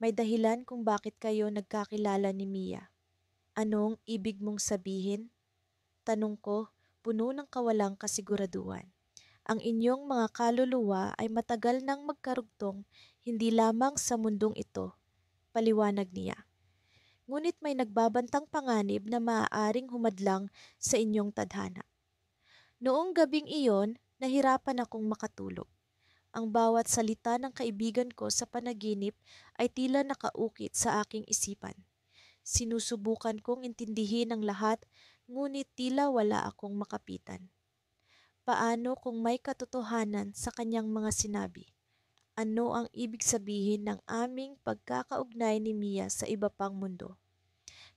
May dahilan kung bakit kayo nagkakilala ni Mia. Anong ibig mong sabihin? Tanong ko, puno ng kawalang kasiguraduhan. Ang inyong mga kaluluwa ay matagal nang magkarugtong, hindi lamang sa mundong ito, paliwanag niya. Ngunit may nagbabantang panganib na maaaring humadlang sa inyong tadhana. Noong gabing iyon, nahirapan akong makatulog. Ang bawat salita ng kaibigan ko sa panaginip ay tila nakaukit sa aking isipan. Sinusubukan kong intindihin ang lahat, ngunit tila wala akong makapitan. Paano kung may katotohanan sa kanyang mga sinabi? Ano ang ibig sabihin ng aming pagkakaugnay ni Mia sa iba pang mundo?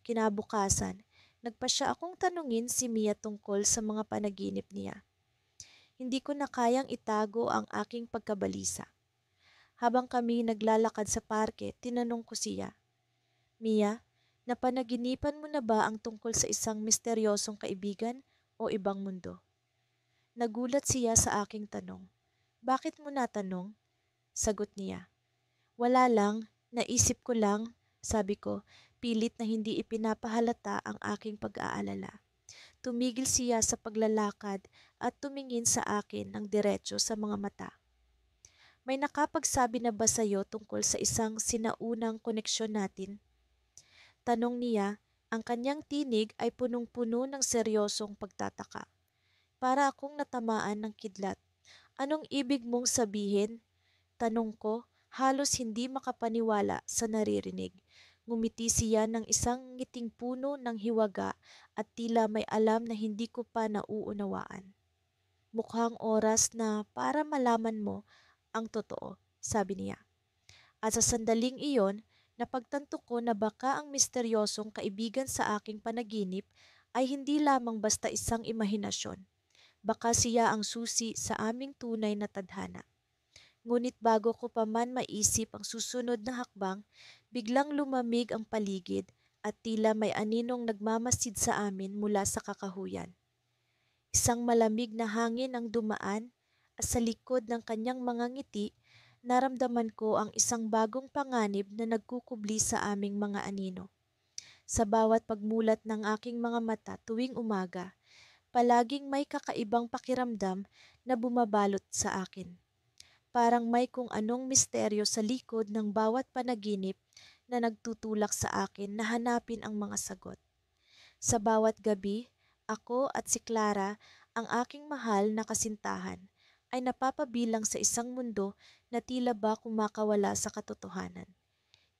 Kinabukasan, nagpasya akong tanungin si Mia tungkol sa mga panaginip niya. Hindi ko na kayang itago ang aking pagkabalisa. Habang kami naglalakad sa parke, tinanong ko siya, Mia, napanaginipan mo na ba ang tungkol sa isang misteryosong kaibigan o ibang mundo? Nagulat siya sa aking tanong. Bakit mo natanong? Sagot niya. Wala lang, naisip ko lang, sabi ko, pilit na hindi ipinapahalata ang aking pag-aalala. Tumigil siya sa paglalakad at tumingin sa akin ng diretso sa mga mata. May nakapagsabi na ba sa'yo tungkol sa isang sinaunang koneksyon natin? Tanong niya Ang kanyang tinig ay punong-puno ng seryosong pagtataka. Para akong natamaan ng kidlat. Anong ibig mong sabihin? Tanong ko, halos hindi makapaniwala sa naririnig. Ngumiti siya ng isang ngiting puno ng hiwaga at tila may alam na hindi ko pa nauunawaan. Mukhang oras na para malaman mo ang totoo, sabi niya. At sa sandaling iyon, napagtanto ko na baka ang misteryosong kaibigan sa aking panaginip ay hindi lamang basta isang imahinasyon. Baka siya ang susi sa aming tunay na tadhana. Ngunit bago ko pa man maisip ang susunod na hakbang, biglang lumamig ang paligid at tila may aninong nagmamasid sa amin mula sa kakahuyan. Isang malamig na hangin ang dumaan at sa likod ng kanyang mga ngiti, naramdaman ko ang isang bagong panganib na nagkukubli sa aming mga anino. Sa bawat pagmulat ng aking mga mata tuwing umaga, palaging may kakaibang pakiramdam na bumabalot sa akin. Parang may kung anong misteryo sa likod ng bawat panaginip na nagtutulak sa akin na hanapin ang mga sagot. Sa bawat gabi, ako at si Clara, ang aking mahal na kasintahan, ay napapabilang sa isang mundo na tila ba kumakawala sa katotohanan.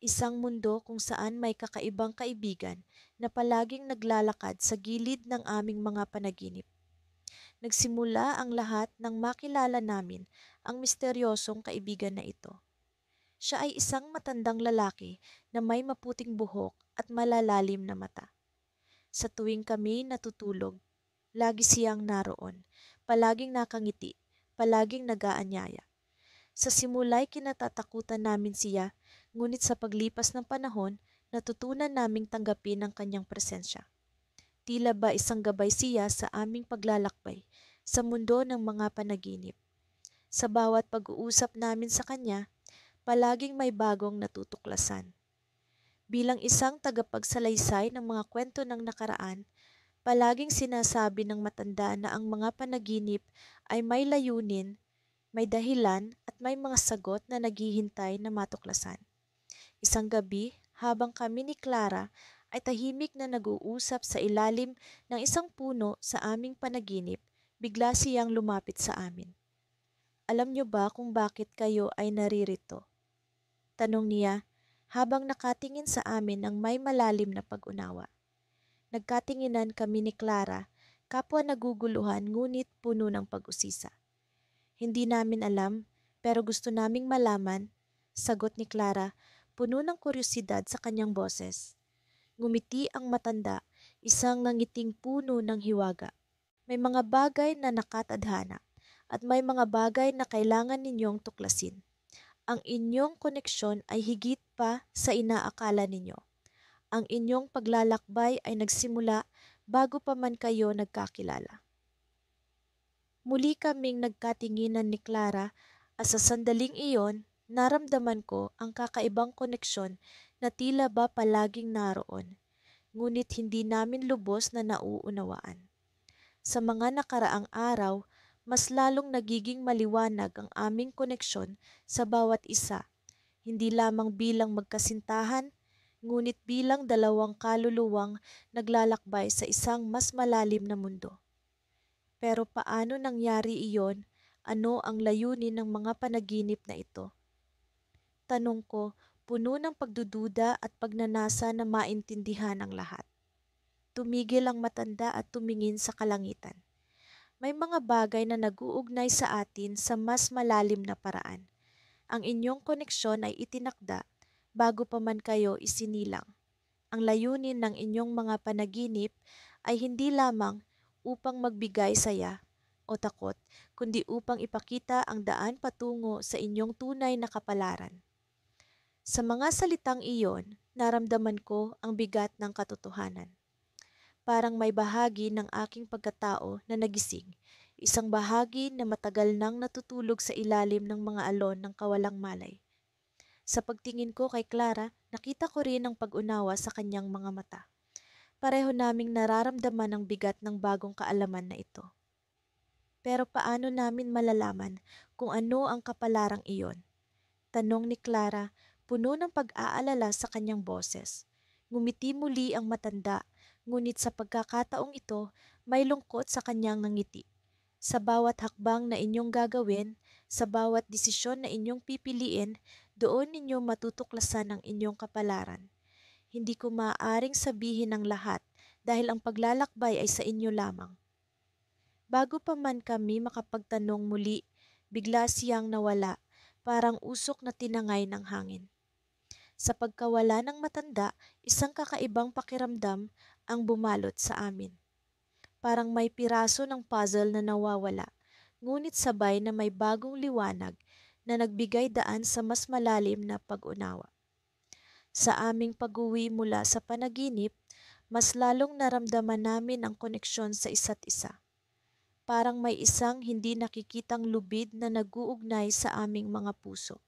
Isang mundo kung saan may kakaibang kaibigan na palaging naglalakad sa gilid ng aming mga panaginip. Nagsimula ang lahat nang makilala namin ang misteryosong kaibigan na ito. Siya ay isang matandang lalaki na may maputing buhok at malalalim na mata. Sa tuwing kami natutulog, lagi siyang naroon, palaging nakangiti, palaging nag-aanyaya. Sa simula'y kinatatakutan namin siya, ngunit sa paglipas ng panahon, natutunan naming tanggapin ang kanyang presensya. Tila ba isang gabay siya sa aming paglalakbay sa mundo ng mga panaginip. Sa bawat pag-uusap namin sa kanya, palaging may bagong natutuklasan. Bilang isang tagapagsalaysay ng mga kwento ng nakaraan, palaging sinasabi ng matanda na ang mga panaginip ay may layunin, may dahilan at may mga sagot na naghihintay na matuklasan. Isang gabi, habang kami ni Clara ay tahimik na nag-uusap sa ilalim ng isang puno sa aming panaginip, bigla siyang lumapit sa amin. Alam niyo ba kung bakit kayo ay naririto? Tanong niya habang nakatingin sa amin ng may malalim na pag-unawa. Nagkatinginan kami ni Clara, kapwa naguguluhan ngunit puno ng pag-usisa. Hindi namin alam, pero gusto naming malaman, sagot ni Clara, puno ng kuryosidad sa kanyang boses. Ngumiti ang matanda, isang nangiting puno ng hiwaga. May mga bagay na nakatadhana at may mga bagay na kailangan ninyong tuklasin. Ang inyong koneksyon ay higit pa sa inaakala ninyo. Ang inyong paglalakbay ay nagsimula bago pa man kayo nagkakilala. Muli kaming nagkatinginan ni Clara at sa sandaling iyon, naramdaman ko ang kakaibang koneksyon na tila ba palaging naroon, ngunit hindi namin lubos na nauunawaan. Sa mga nakaraang araw, mas lalong nagiging maliwanag ang aming koneksyon sa bawat isa, hindi lamang bilang magkasintahan, ngunit bilang dalawang kaluluwang naglalakbay sa isang mas malalim na mundo. Pero paano nangyari iyon? Ano ang layunin ng mga panaginip na ito? Tanong ko, puno ng pagdududa at pagnanasa na maintindihan ang lahat. Tumigil ang matanda at tumingin sa kalangitan. May mga bagay na nag-uugnay sa atin sa mas malalim na paraan. Ang inyong koneksyon ay itinakda bago pa man kayo isinilang. Ang layunin ng inyong mga panaginip ay hindi lamang upang magbigay saya o takot, kundi upang ipakita ang daan patungo sa inyong tunay na kapalaran. Sa mga salitang iyon, naramdaman ko ang bigat ng katotohanan. Parang may bahagi ng aking pagkatao na nagising, isang bahagi na matagal nang natutulog sa ilalim ng mga alon ng kawalang malay. Sa pagtingin ko kay Clara, nakita ko rin ang pag-unawa sa kanyang mga mata. Pareho naming nararamdaman ang bigat ng bagong kaalaman na ito. Pero paano namin malalaman kung ano ang kapalarang iyon? Tanong ni Clara, puno ng pag-aalala sa kanyang boses. Ngumiti muli ang matanda, ngunit sa pagkakataong ito, may lungkot sa kanyang ngiti. Sa bawat hakbang na inyong gagawin, sa bawat desisyon na inyong pipiliin, doon ninyo matutuklasan ang inyong kapalaran. Hindi ko maaaring sabihin ang lahat dahil ang paglalakbay ay sa inyo lamang. Bago pa man kami makapagtanong muli, bigla siyang nawala, parang usok na tinangay ng hangin. Sa pagkawala ng matanda, isang kakaibang pakiramdam ang bumalot sa amin. Parang may piraso ng puzzle na nawawala, ngunit sabay na may bagong liwanag na nagbigay daan sa mas malalim na pag-unawa. Sa aming pag-uwi mula sa panaginip, mas lalong naramdaman namin ang koneksyon sa isa't isa. Parang may isang hindi nakikitang lubid na nag-uugnay sa aming mga puso.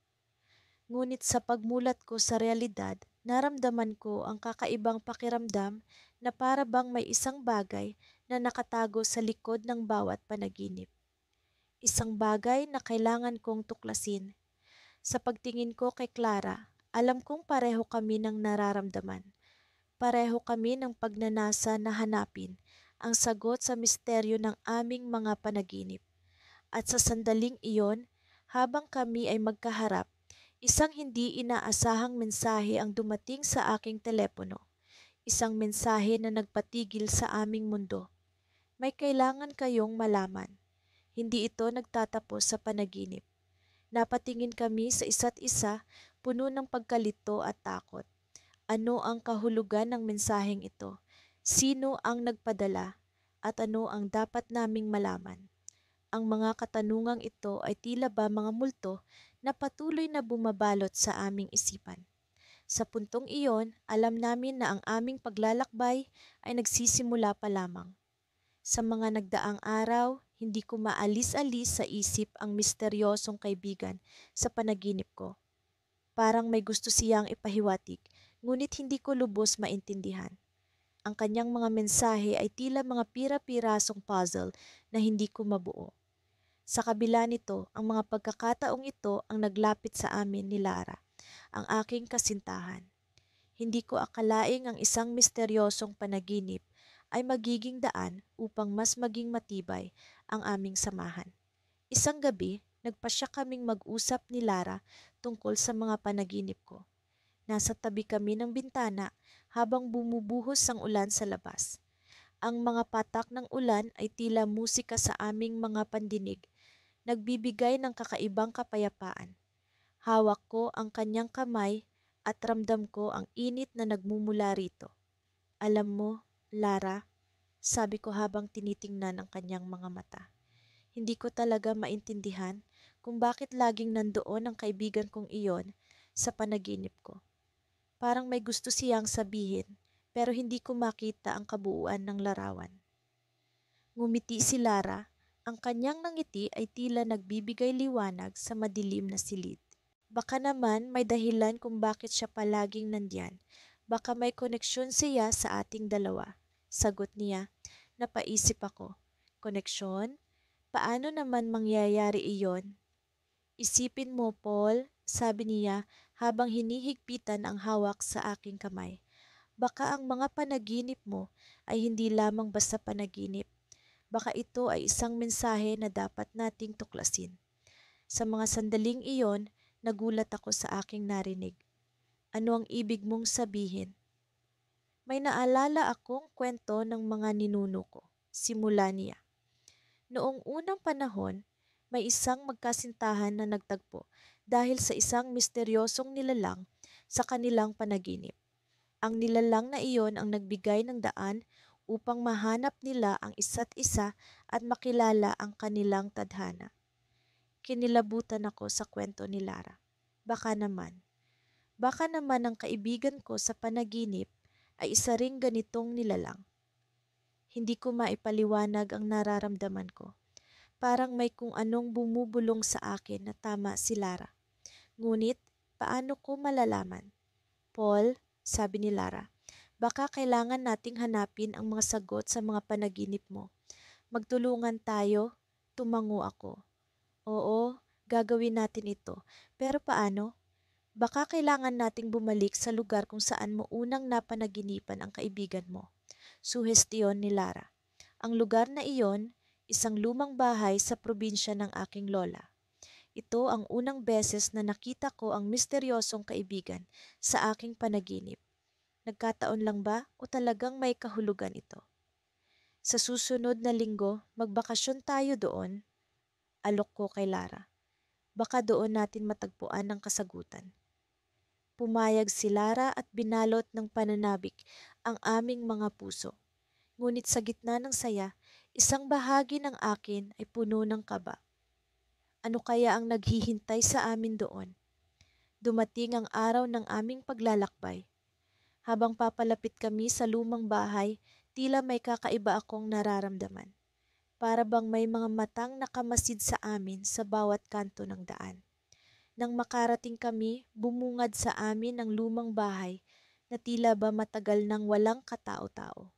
Ngunit sa pagmulat ko sa realidad, naramdaman ko ang kakaibang pakiramdam na para bang may isang bagay na nakatago sa likod ng bawat panaginip. Isang bagay na kailangan kong tuklasin. Sa pagtingin ko kay Clara, alam kong pareho kami ng nararamdaman. Pareho kami ng pagnanasa na hanapin ang sagot sa misteryo ng aming mga panaginip. At sa sandaling iyon, habang kami ay magkaharap, isang hindi inaasahang mensahe ang dumating sa aking telepono. Isang mensahe na nagpatigil sa aming mundo. May kailangan kayong malaman. Hindi ito nagtatapos sa panaginip. Napatingin kami sa isa't isa, puno ng pagkalito at takot. Ano ang kahulugan ng mensaheng ito? Sino ang nagpadala? At ano ang dapat naming malaman? Ang mga katanungang ito ay tila ba mga multo na patuloy na bumabalot sa aming isipan. Sa puntong iyon, alam namin na ang aming paglalakbay ay nagsisimula pa lamang. Sa mga nagdaang araw, hindi ko maalis-alis sa isip ang misteryosong kaibigan sa panaginip ko. Parang may gusto siyang ipahiwatig, ngunit hindi ko lubos maintindihan. Ang kanyang mga mensahe ay tila mga pira-pirasong puzzle na hindi ko mabuo. Sa kabila nito, ang mga pagkakataong ito ang naglapit sa amin ni Lara, ang aking kasintahan. Hindi ko akalaing ang isang misteryosong panaginip ay magiging daan upang mas maging matibay ang aming samahan. Isang gabi, nagpasya kaming mag-usap ni Lara tungkol sa mga panaginip ko. Nasa tabi kami ng bintana habang bumubuhos ang ulan sa labas. Ang mga patak ng ulan ay tila musika sa aming mga pandinig, nagbibigay ng kakaibang kapayapaan. Hawak ko ang kanyang kamay at ramdam ko ang init na nagmumula rito. Alam mo, Lara, sabi ko habang tinitingnan ang kanyang mga mata. Hindi ko talaga maintindihan kung bakit laging nandoon ang kaibigan kong iyon sa panaginip ko. Parang may gusto siyang sabihin pero hindi ko makita ang kabuuan ng larawan. Ngumiti si Lara, ang kanyang ngiti ay tila nagbibigay liwanag sa madilim na silid. Baka naman may dahilan kung bakit siya palaging nandyan. Baka may koneksyon siya sa ating dalawa. Sagot niya. Napaisip ako. Koneksyon? Paano naman mangyayari iyon? Isipin mo, Paul, sabi niya habang hinihigpitan ang hawak sa aking kamay. Baka ang mga panaginip mo ay hindi lamang basta panaginip. Baka ito ay isang mensahe na dapat nating tuklasin. Sa mga sandaling iyon, nagulat ako sa aking narinig. Ano ang ibig mong sabihin? May naalala akong kwento ng mga ninuno ko. Simula niya. Noong unang panahon, may isang magkasintahan na nagtagpo dahil sa isang misteryosong nilalang sa kanilang panaginip. Ang nilalang na iyon ang nagbigay ng daan upang mahanap nila ang isa't isa at makilala ang kanilang tadhana. Kinilabutan ako sa kwento ni Lara. Baka naman ang kaibigan ko sa panaginip ay isa ring ganitong nilalang. Hindi ko maipaliwanag ang nararamdaman ko. Parang may kung anong bumubulong sa akin na tama si Lara. Ngunit, paano ko malalaman? Paul, sabi ni Lara, baka kailangan nating hanapin ang mga sagot sa mga panaginip mo. Magtulungan tayo, tumango ako. Oo, gagawin natin ito. Pero paano? Baka kailangan nating bumalik sa lugar kung saan mo unang napanaginipan ang kaibigan mo. Suhestiyon ni Lara. Ang lugar na iyon, isang lumang bahay sa probinsya ng aking lola. Ito ang unang beses na nakita ko ang misteryosong kaibigan sa aking panaginip. Nagkataon lang ba o talagang may kahulugan ito? Sa susunod na linggo, magbakasyon tayo doon, alok ko kay Lara. Baka doon natin matagpuan ang kasagutan. Pumayag si Lara at binalot ng pananabik ang aming mga puso. Ngunit sa gitna ng saya, isang bahagi ng akin ay puno ng kaba. Ano kaya ang naghihintay sa amin doon? Dumating ang araw ng aming paglalakbay. Habang papalapit kami sa lumang bahay, tila may kakaiba akong nararamdaman. Para bang may mga matang nakamasid sa amin sa bawat kanto ng daan. Nang makarating kami, bumungad sa amin ang lumang bahay na tila ba matagal nang walang katao-tao.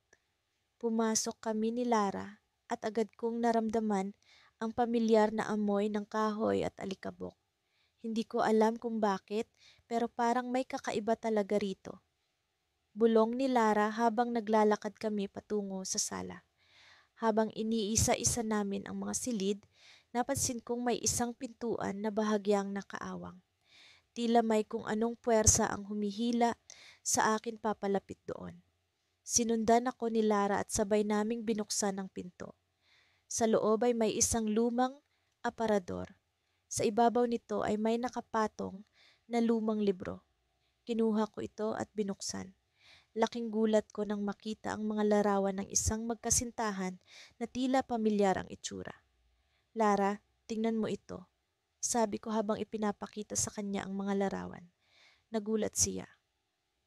Pumasok kami ni Lara at agad kong naramdaman ang pamilyar na amoy ng kahoy at alikabok. Hindi ko alam kung bakit, pero parang may kakaiba talaga rito. Bulong ni Lara habang naglalakad kami patungo sa sala. Habang iniisa-isa namin ang mga silid, napansin kong may isang pintuan na bahagyang nakaawang. Tila may kung anong puwersa ang humihila sa akin papalapit doon. Sinundan ako ni Lara at sabay naming binuksan ang pinto. Sa loob ay may isang lumang aparador. Sa ibabaw nito ay may nakapatong na lumang libro. Kinuha ko ito at binuksan. Laking gulat ko nang makita ang mga larawan ng isang magkasintahan na tila pamilyar ang itsura. Lara, tingnan mo ito. Sabi ko habang ipinapakita sa kanya ang mga larawan. Nagulat siya.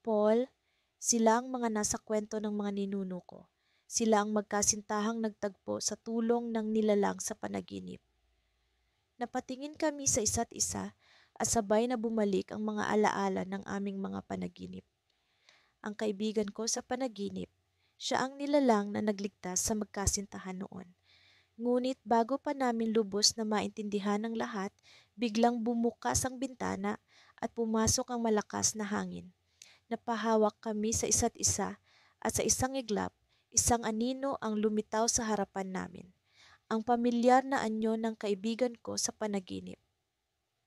Paul, sila ang mga nasa kwento ng mga ninuno ko. Sila ang magkasintahang nagtagpo sa tulong ng nilalang sa panaginip. Napatingin kami sa isa't isa at sabay na bumalik ang mga alaala ng aming mga panaginip. Ang kaibigan ko sa panaginip, siya ang nilalang na nagligtas sa magkasintahan noon. Ngunit bago pa namin lubos na maintindihan ng lahat, biglang bumukas ang bintana at pumasok ang malakas na hangin. Napahawak kami sa isa't isa at sa isang iglap, isang anino ang lumitaw sa harapan namin. Ang pamilyar na anyo ng kaibigan ko sa panaginip.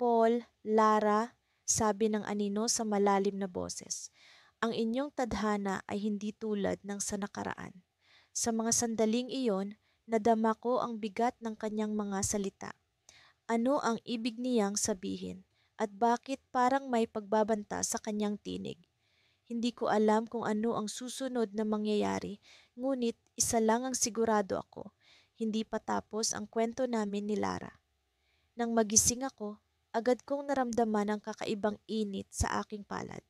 Paul, Lara, sabi ng anino sa malalim na boses. Ang inyong tadhana ay hindi tulad ng sa nakaraan. Sa mga sandaling iyon, nadama ko ang bigat ng kanyang mga salita. Ano ang ibig niyang sabihin at bakit parang may pagbabanta sa kanyang tinig? Hindi ko alam kung ano ang susunod na mangyayari, ngunit isa lang ang sigurado ako, hindi pa tapos ang kwento namin ni Lara. Nang magising ako, agad kong naramdaman ang kakaibang init sa aking palad.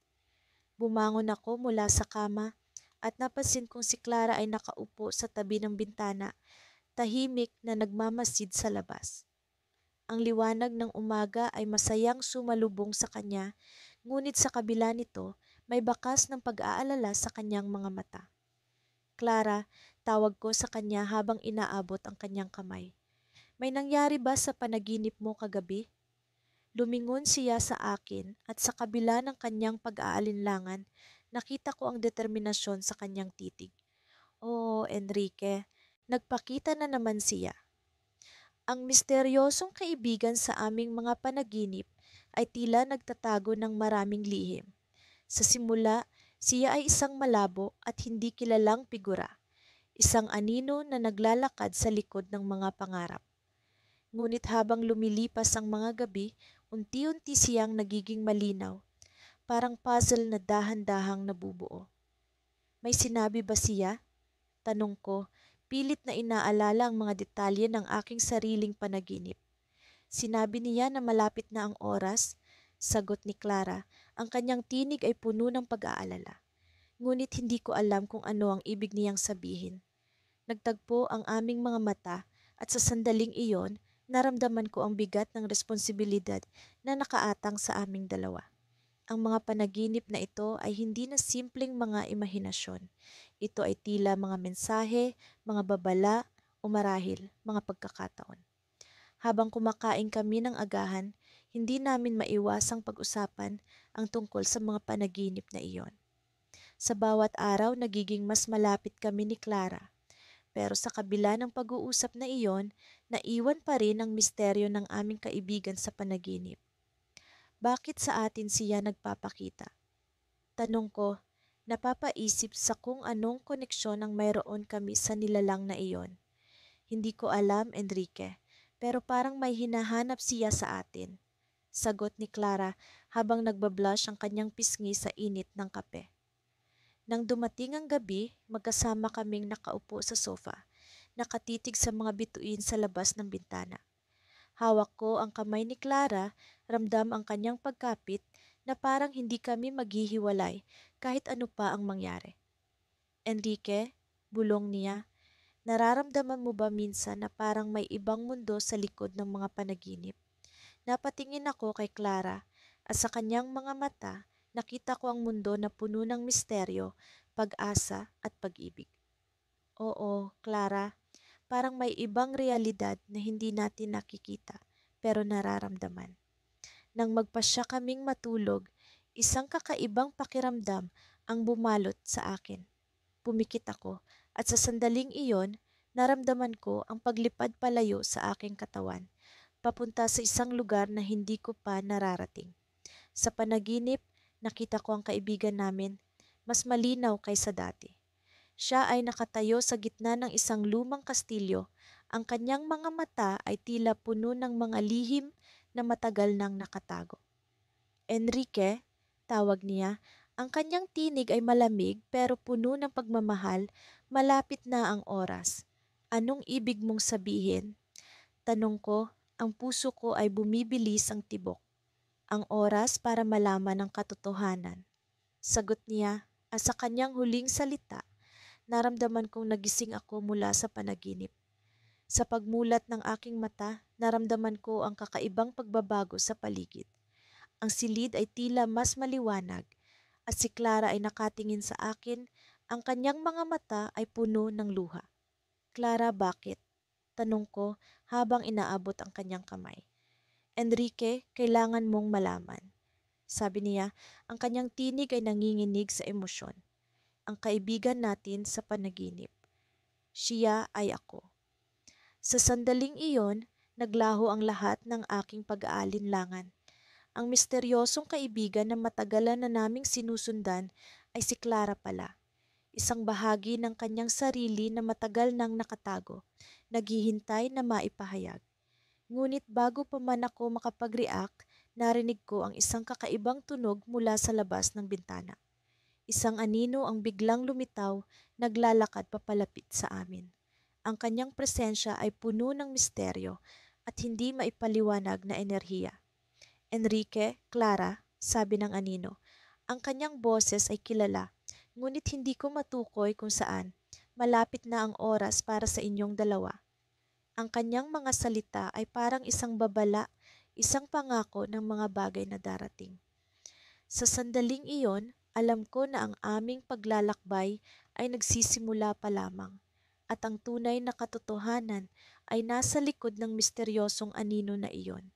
Bumangon ako mula sa kama at napansin kong si Clara ay nakaupo sa tabi ng bintana, tahimik na nagmamasid sa labas. Ang liwanag ng umaga ay masayang sumalubong sa kanya, ngunit sa kabila nito, may bakas ng pag-aalala sa kanyang mga mata. Clara, tawag ko sa kanya habang inaabot ang kanyang kamay. May nangyari ba sa panaginip mo kagabi? Lumingon siya sa akin at sa kabila ng kanyang pag-aalinlangan, nakita ko ang determinasyon sa kanyang titig. Oh, Enrique, nagpakita na naman siya. Ang misteryosong kaibigan sa aming mga panaginip ay tila nagtatago ng maraming lihim. Sa simula, siya ay isang malabo at hindi kilalang figura, isang anino na naglalakad sa likod ng mga pangarap. Ngunit habang lumilipas ang mga gabi, unti-unti siyang nagiging malinaw, parang puzzle na dahan-dahang nabubuo. May sinabi ba siya? Tanong ko, pilit na inaalala ang mga detalye ng aking sariling panaginip. Sinabi niya na malapit na ang oras, sagot ni Clara, ang kanyang tinig ay puno ng pag-aalala. Ngunit hindi ko alam kung ano ang ibig niyang sabihin. Nagtagpo ang aming mga mata at sa sandaling iyon, naramdaman ko ang bigat ng responsibilidad na nakaatang sa aming dalawa. Ang mga panaginip na ito ay hindi na simpleng mga imahinasyon. Ito ay tila mga mensahe, mga babala, o marahil mga pagkakataon. Habang kumakain kami ng agahan, hindi namin maiwasang pag-usapan ang tungkol sa mga panaginip na iyon. Sa bawat araw nagiging mas malapit kami ni Clara, pero sa kabila ng pag-uusap na iyon, naiwan pa rin ang misteryo ng aming kaibigan sa panaginip. Bakit sa atin siya nagpapakita? Tanong ko, napapaisip sa kung anong koneksyon ang mayroon kami sa nilalang na iyon. Hindi ko alam, Enrique, pero parang may hinahanap siya sa atin. Sagot ni Clara habang nagbablush ang kanyang pisngi sa init ng kape. Nang dumating ang gabi, magkasama kaming nakaupo sa sofa, nakatitig sa mga bituin sa labas ng bintana. Hawak ko ang kamay ni Clara, ramdam ang kanyang pagkapit na parang hindi kami maghihiwalay kahit ano pa ang mangyari. Enrique, bulong niya, nararamdaman mo ba minsan na parang may ibang mundo sa likod ng mga panaginip? Napatingin ako kay Clara at sa kanyang mga mata nakita ko ang mundo na puno ng misteryo, pag-asa at pag-ibig. Oo, Clara, parang may ibang realidad na hindi natin nakikita pero nararamdaman. Nang magpasya kaming matulog, isang kakaibang pakiramdam ang bumalot sa akin. Pumikit ako at sa sandaling iyon, naramdaman ko ang paglipad palayo sa aking katawan, papunta sa isang lugar na hindi ko pa nararating. Sa panaginip, nakita ko ang kaibigan namin, mas malinaw kaysa dati. Siya ay nakatayo sa gitna ng isang lumang kastilyo. Ang kanyang mga mata ay tila puno ng mga lihim na matagal nang nakatago. Enrique, tawag niya, ang kanyang tinig ay malamig pero puno ng pagmamahal, malapit na ang oras. Anong ibig mong sabihin? Tanong ko, ang puso ko ay bumibilis ang tibok. Ang oras para malaman ang katotohanan. Sagot niya, at sa kanyang huling salita, naramdaman kong nagising ako mula sa panaginip. Sa pagmulat ng aking mata, naramdaman ko ang kakaibang pagbabago sa paligid. Ang silid ay tila mas maliwanag at si Clara ay nakatingin sa akin, ang kanyang mga mata ay puno ng luha. Clara, bakit? Tanong ko habang inaabot ang kanyang kamay. Enrique, kailangan mong malaman. Sabi niya, ang kanyang tinig ay nanginginig sa emosyon. Ang kaibigan natin sa panaginip. Siya ay ako. Sa sandaling iyon, naglaho ang lahat ng aking pag-aalinlangan. Ang misteryosong kaibigan na matagalan na naming sinusundan ay si Clara pala. Isang bahagi ng kanyang sarili na matagal nang nakatago, naghihintay na maipahayag. Ngunit bago pa man ako makapag-react, narinig ko ang isang kakaibang tunog mula sa labas ng bintana. Isang anino ang biglang lumitaw, naglalakad papalapit sa amin. Ang kanyang presensya ay puno ng misteryo at hindi maipaliwanag na enerhiya. Enrique, Clara, sabi ng anino, ang kanyang boses ay kilala, ngunit hindi ko matukoy kung saan. Malapit na ang oras para sa inyong dalawa. Ang kanyang mga salita ay parang isang babala, isang pangako ng mga bagay na darating. Sa sandaling iyon, alam ko na ang aming paglalakbay ay nagsisimula pa lamang at ang tunay na katotohanan ay nasa likod ng misteryosong anino na iyon.